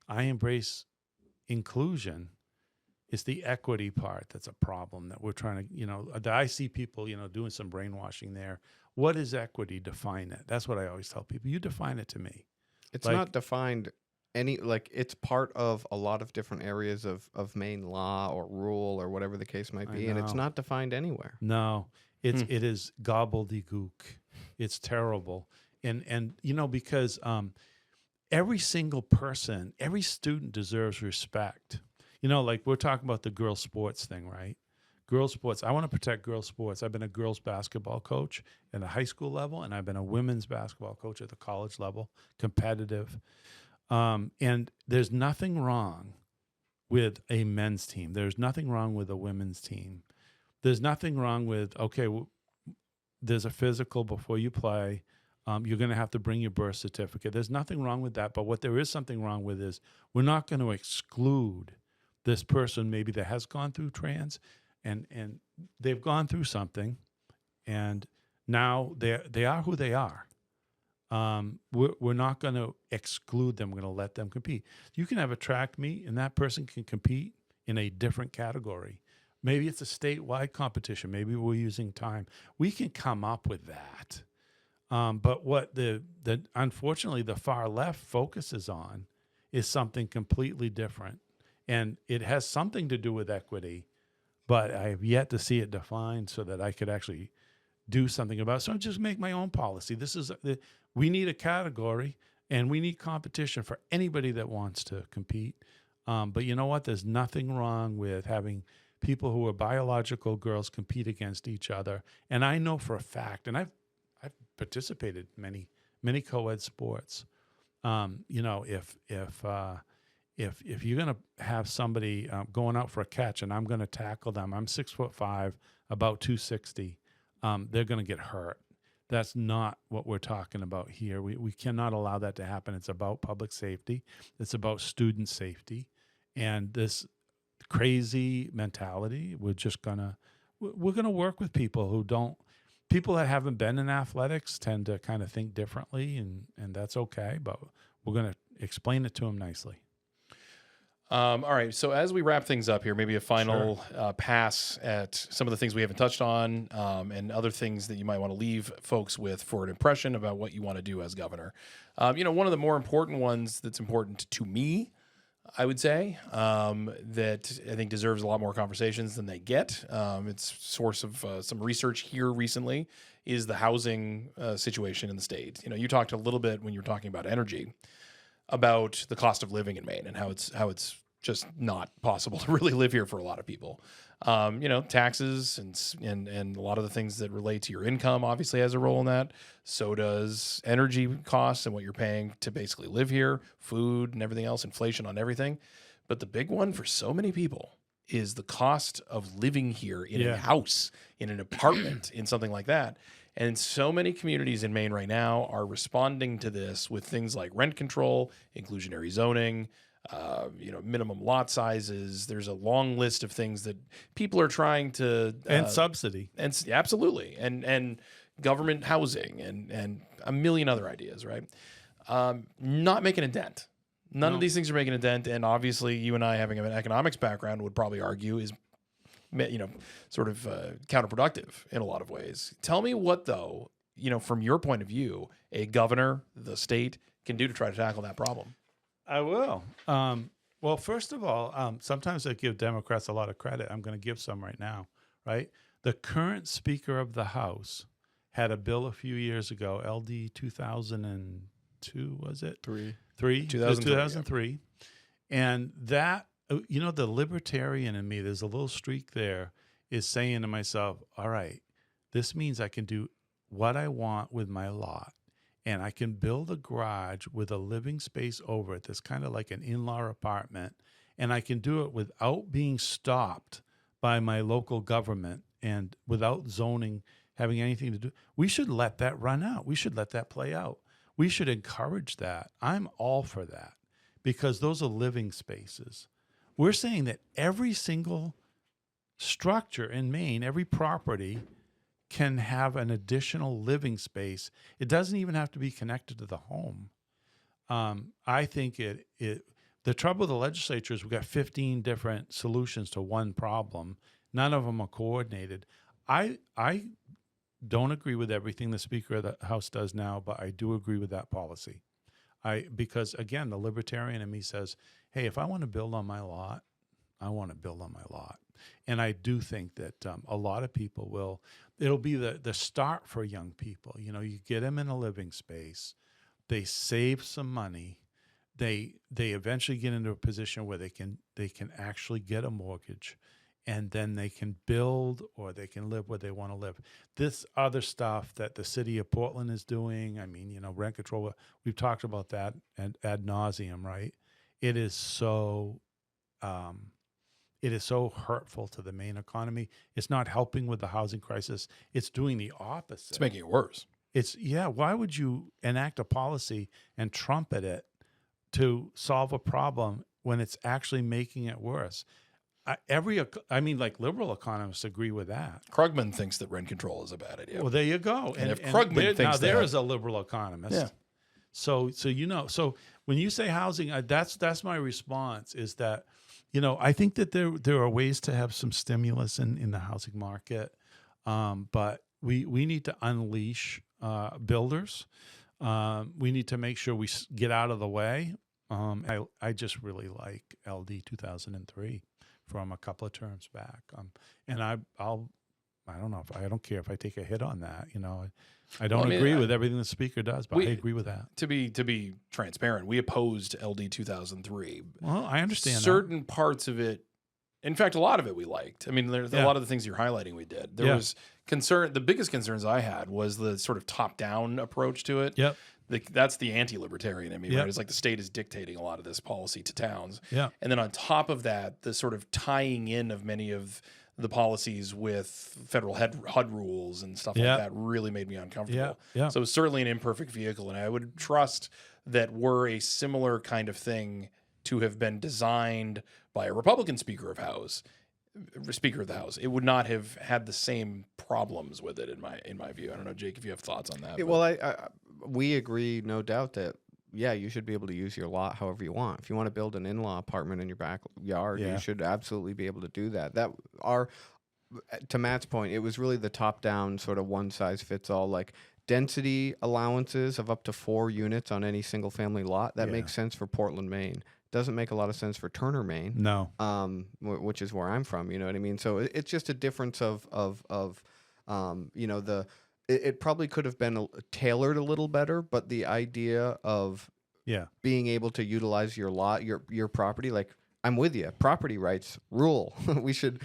I embrace inclusion. It's the equity part that's a problem that we're trying to, I see people, doing some brainwashing there. What is equity? Define it. That's what I always tell people. You define it to me. It's not defined it's part of a lot of different areas of Maine law or rule or whatever the case might be, and it's not defined anywhere. No, it is gobbledygook. It's terrible. And because every single person, every student deserves respect. We're talking about the girls' sports thing, right? Girls' sports. I want to protect girls' sports. I've been a girls' basketball coach at the high school level, and I've been a women's basketball coach at the college level, competitive. And there's nothing wrong with a men's team. There's nothing wrong with a women's team. There's nothing wrong with, there's a physical before you play. You're going to have to bring your birth certificate. There's nothing wrong with that. But what there is something wrong with is we're not going to exclude this person maybe that has gone through trans and they've gone through something and now they are who they are. We're not going to exclude them. We're going to let them compete. You can have a track meet and that person can compete in a different category. Maybe it's a statewide competition. Maybe we're using time. We can come up with that. But what unfortunately the far left focuses on is something completely different. And it has something to do with equity, but I have yet to see it defined so that I could actually do something about it. So I just make my own policy. We need a category and we need competition for anybody that wants to compete. But you know what? There's nothing wrong with having people who are biological girls compete against each other. And I know for a fact, and I've participated in many co-ed sports. If you're going to have somebody going out for a catch and I'm going to tackle them, I'm 6'5", about 260. They're going to get hurt. That's not what we're talking about here. We cannot allow that to happen. It's about public safety. It's about student safety. And this crazy mentality, we're gonna work with people people that haven't been in athletics tend to kind of think differently, and that's okay. But we're gonna explain it to them nicely. All right. So as we wrap things up here, maybe a final pass at some of the things we haven't touched on, and other things that you might want to leave folks with for an impression about what you want to do as governor. One of the more important ones that's important to me, I would say, that I think deserves a lot more conversations than they get. It's source of some research here recently is the housing situation in the state. You talked a little bit when you were talking about energy about the cost of living in Maine and how it's just not possible to really live here for a lot of people. Taxes and a lot of the things that relate to your income obviously has a role in that. So does energy costs and what you're paying to basically live here, food and everything else, inflation on everything. But the big one for so many people is the cost of living here in a house, in an apartment, in something like that. And so many communities in Maine right now are responding to this with things like rent control, inclusionary zoning, minimum lot sizes. There's a long list of things that people are trying to And subsidy. And absolutely. And government housing and a million other ideas, right? Not making a dent. None of these things are making a dent. And obviously you and I, having an economics background, would probably argue is sort of counterproductive in a lot of ways. Tell me what, though, from your point of view, a governor, the state, can do to try to tackle that problem. I will. Well, first of all, sometimes I give Democrats a lot of credit. I'm going to give some right now, right? The current Speaker of the House had a bill a few years ago, LD 2002, was it? 2003. And that, the libertarian in me, there's a little streak there, is saying to myself, all right, this means I can do what I want with my lot. And I can build a garage with a living space over it that's kind of like an in-law apartment. And I can do it without being stopped by my local government and without zoning having anything to do. We should let that run out. We should let that play out. We should encourage that. I'm all for that because those are living spaces. We're saying that every single structure in Maine, every property can have an additional living space. It doesn't even have to be connected to the home. I think the trouble with the legislature is we've got 15 different solutions to one problem. None of them are coordinated. I don't agree with everything the Speaker of the House does now, but I do agree with that policy. Because again, the libertarian in me says, hey, if I want to build on my lot, I want to build on my lot. And I do think that a lot of people it'll be the start for young people. You get them in a living space, they save some money, they eventually get into a position where they can actually get a mortgage, and then they can build or they can live where they want to live. This other stuff that the city of Portland is doing, rent control, we've talked about that ad nauseum, right? It is so hurtful to the Maine economy. It's not helping with the housing crisis. It's doing the opposite. It's making it worse. Why would you enact a policy and trumpet it to solve a problem when it's actually making it worse? Liberal economists agree with that. Krugman thinks that rent control is a bad idea. Well, there you go. And if Krugman thinks there is a liberal economist. Yeah. So when you say housing, that's my response is that, I think that there are ways to have some stimulus in the housing market, but we need to unleash builders. We need to make sure we get out of the way. I just really like LD 2003 from a couple of terms back, and I don't care if I take a hit on that. I don't agree with everything the Speaker does, but I agree with that. To be transparent, we opposed LD 2003. Well, I understand certain parts of it. In fact, a lot of it we liked. There's a lot of the things you're highlighting we did. There was concern. The biggest concerns I had was the sort of top-down approach to it. Yep. That's the anti-libertarian in me, right? It's like the state is dictating a lot of this policy to towns. Yeah. And then on top of that, the sort of tying in of many of the policies with federal HUD rules and stuff like that really made me uncomfortable. Yeah. So it was certainly an imperfect vehicle, and I would trust that were a similar kind of thing to have been designed by a Republican Speaker of the House, it would not have had the same problems with it in my view. I don't know, Jake, if you have thoughts on that. Yeah, well, we agree, no doubt, that you should be able to use your lot however you want. If you want to build an in-law apartment in your backyard, you should absolutely be able to do that. To Matt's point, it was really the top-down sort of one-size-fits-all, like density allowances of up to 4 units on any single-family lot. That makes sense for Portland, Maine. Doesn't make a lot of sense for Turner, Maine. No. Which is where I'm from. You know what I mean? So it's just a difference of it probably could have been tailored a little better, but the idea of being able to utilize your lot, your property, like, I'm with you. Property rights rule. we should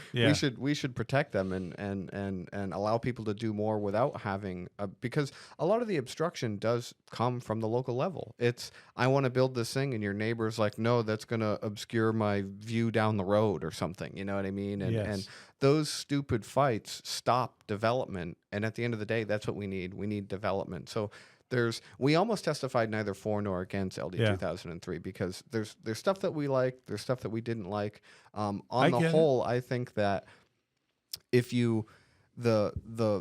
protect them and allow people to do more without having because a lot of the obstruction does come from the local level. It's, I want to build this thing and your neighbor's like, no, that's going to obscure my view down the road or something. You know what I mean? And those stupid fights stop development. And at the end of the day, that's what we need. We need development. So we almost testified neither for nor against LD 2003 because there's stuff that we like, there's stuff that we didn't like. On the whole, I think that if the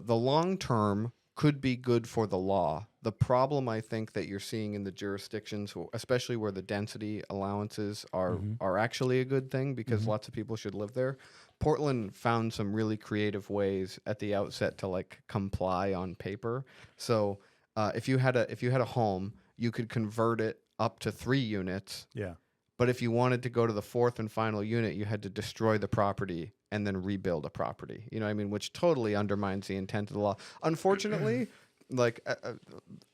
long term could be good for the law. The problem I think that you're seeing in the jurisdictions, especially where the density allowances are actually a good thing because lots of people should live there. Portland found some really creative ways at the outset to like comply on paper. So if you had a home, you could convert it up to 3 units. Yeah. But if you wanted to go to the 4th and final unit, you had to destroy the property and then rebuild a property. You know what I mean? Which totally undermines the intent of the law. Unfortunately, like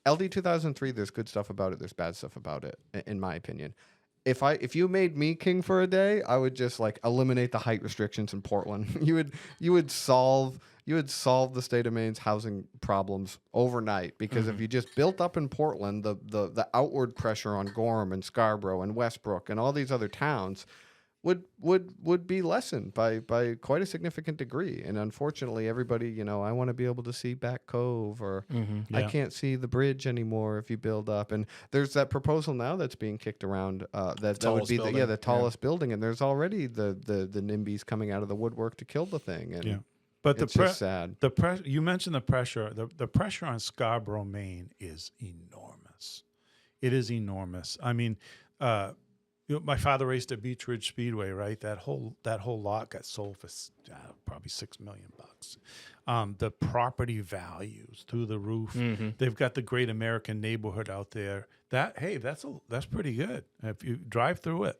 LD 2003, there's good stuff about it. There's bad stuff about it, in my opinion. If you made me king for a day, I would just like eliminate the height restrictions in Portland. You would solve the state of Maine's housing problems overnight because if you just built up in Portland, the outward pressure on Gorham and Scarborough and Westbrook and all these other towns would be lessened by quite a significant degree. And unfortunately, everybody, I want to be able to see Back Cove or I can't see the bridge anymore if you build up. And there's that proposal now that's being kicked around that would be the tallest building. And there's already the NIMBYs coming out of the woodwork to kill the thing. And but it's just sad. The pressure you mentioned, the pressure on Scarborough, Maine is enormous. It is enormous. I mean, my father raced at Beach Ridge Speedway, right? That whole lot got sold for probably $6 million. The property values through the roof. They've got the Great American Neighborhood out there. That's pretty good if you drive through it.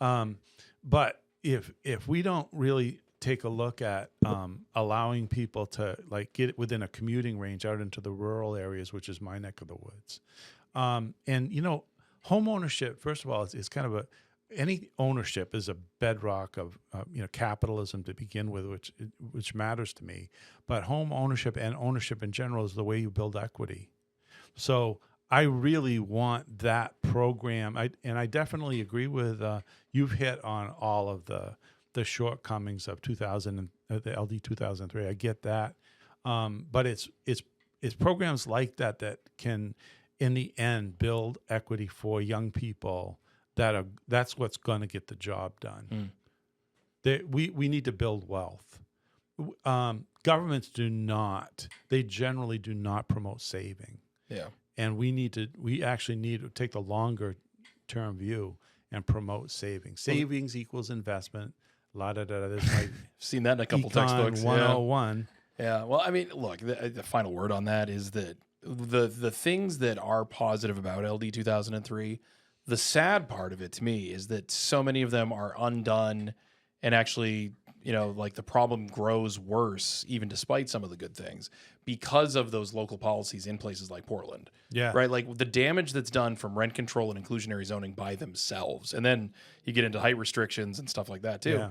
But if we don't really take a look at allowing people to like get within a commuting range out into the rural areas, which is my neck of the woods, and home ownership, first of all, is kind of any ownership is a bedrock of capitalism to begin with, which matters to me. But home ownership and ownership in general is the way you build equity. So I really want that program. I definitely agree with you've hit on all of the shortcomings of the LD 2003. I get that, but it's programs like that can, in the end, build equity for young people. That's what's going to get the job done. We need to build wealth. Governments generally do not promote saving. Yeah. And we actually need to take the longer term view and promote saving. Savings equals investment. This might seen that in a couple textbooks. 101. Yeah. Well, I mean, look, the final word on that is that the things that are positive about LD 2003, the sad part of it to me is that so many of them are undone and actually, like the problem grows worse even despite some of the good things because of those local policies in places like Portland. Yeah. Right. Like the damage that's done from rent control and inclusionary zoning by themselves. And then you get into height restrictions and stuff like that too. Yeah.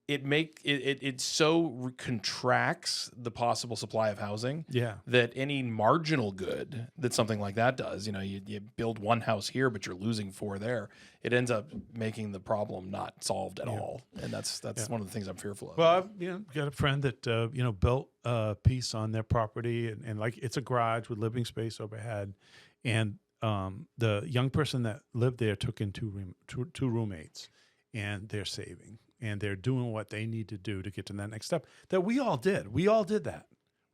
It so contracts the possible supply of housing that any marginal good that something like that does, you build one house here, but you're losing 4 there. It ends up making the problem not solved at all. And that's one of the things I'm fearful of. Well, I've got a friend that, built a piece on their property and like it's a garage with living space overhead. And the young person that lived there took in two roommates. and they're saving and they're doing what they need to do to get to that next step that we all did. We all did that,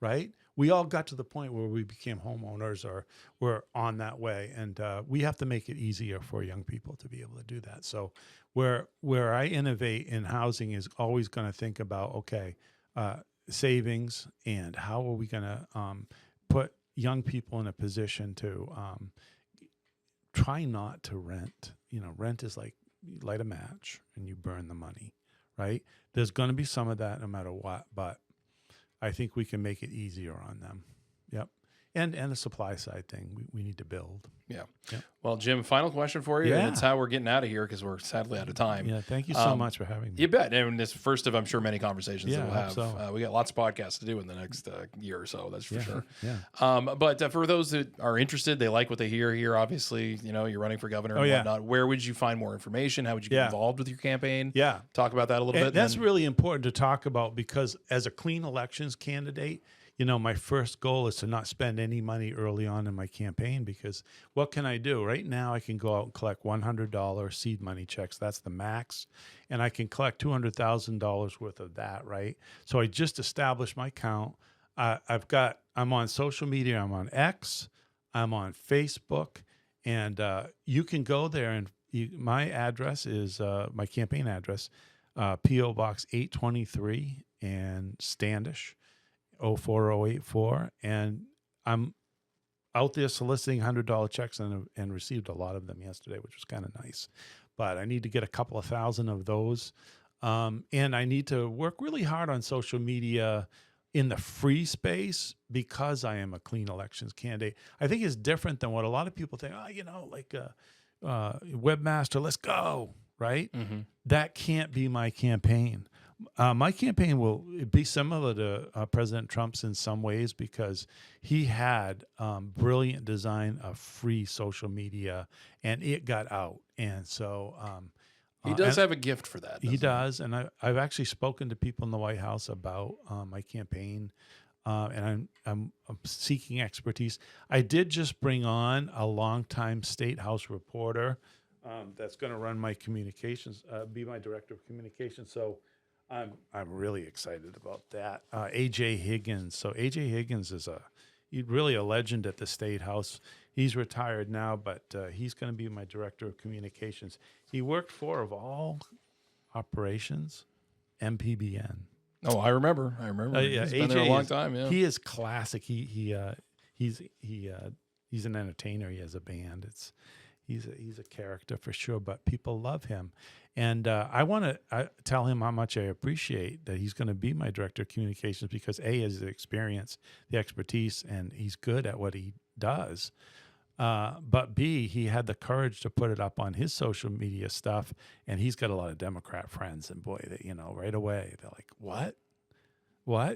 right? We all got to the point where we became homeowners or we're on that way. And we have to make it easier for young people to be able to do that. So where I innovate in housing is always going to think about, okay, savings and how are we going to put young people in a position to try not to rent. Rent is like you light a match and you burn the money, right? There's going to be some of that no matter what, but I think we can make it easier on them. Yep. And the supply side thing we need to build. Yeah. Yep. Well, Jim, final question for you. Yeah. And it's how we're getting out of here because we're sadly out of time. Yeah. Thank you so much for having me. You bet. And this first of, I'm sure, many conversations that Yeah, we'll I have. hope so. We got lots of podcasts to do in the next year or so. That's for sure. Yeah. But for those that are interested, they like what they hear here. Obviously, you're running for governor and whatnot. Where would you find more information? How would you get involved with your campaign? Yeah. Talk about that a little bit. That's really important to talk about because as a clean elections candidate, my first goal is to not spend any money early on in my campaign because what can I do? Right now, I can go out and collect $100 seed money checks. That's the max. And I can collect $200,000 worth of that, right? So I just established my count. I'm on social media. I'm on X. I'm on Facebook. And you can go there and my address is my campaign address, P.O. Box 823 and Standish. 04084, and I'm out there soliciting $100 checks and received a lot of them yesterday, which was kind of nice. But I need to get a couple of thousand of those, and I need to work really hard on social media in the free space because I am a clean elections candidate. I think it's different than what a lot of people think. Webmaster, let's go, right? Mm-hmm. That can't be my campaign. My campaign will be similar to President Trump's in some ways because he had brilliant design of free social media, and it got out. And so he does have a gift for that. He does, and I've actually spoken to people in the White House about my campaign, and I'm seeking expertise. I did just bring on a longtime State House reporter that's going to run my communications, be my director of communications. So. I'm really excited about that. A.J. Higgins. So A.J. Higgins is really a legend at the State House. He's retired now, but he's going to be my director of communications. He worked for, of all operations, MPBN. Oh, I remember. Yeah, He's been there a long time. Yeah, he is classic. He's an entertainer. He has a band. He's a character for sure, but people love him. And I want to tell him how much I appreciate that he's going to be my director of communications because A, is the experience, the expertise, and he's good at what he does. But B, he had the courage to put it up on his social media stuff, and he's got a lot of Democrat friends. And boy, right away, they're like, what?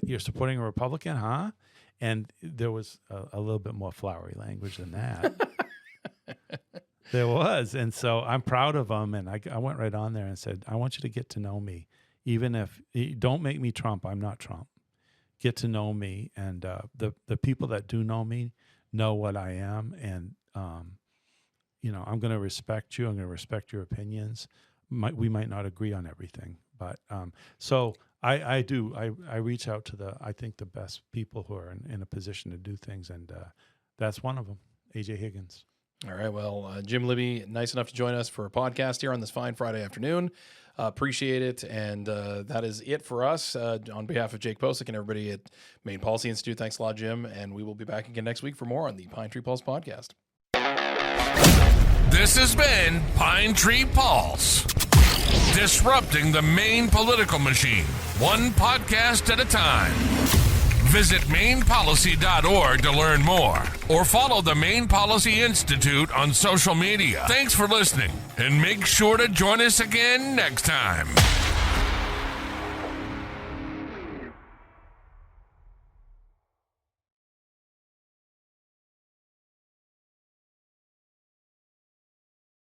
You're supporting a Republican, huh? And there was a little bit more flowery language than that. There was. And so I'm proud of him. And I went right on there and said, I want you to get to know me. Even if, don't make me Trump. I'm not Trump. Get to know me. And the people that do know me know what I am. And, I'm going to respect you. I'm going to respect your opinions. We might not agree on everything. But so I reach out to the best people who are in a position to do things. And that's one of them, A.J. Higgins. All right. Well, Jim Libby, nice enough to join us for a podcast here on this fine Friday afternoon. Appreciate it. And that is it for us. On behalf of Jake Posick and everybody at Maine Policy Institute, thanks a lot, Jim. And we will be back again next week for more on the Pine Tree Pulse podcast. This has been Pine Tree Pulse, disrupting the Maine political machine, one podcast at a time. Visit MainePolicy.org to learn more, or follow the Maine Policy Institute on social media. Thanks for listening, and make sure to join us again next time.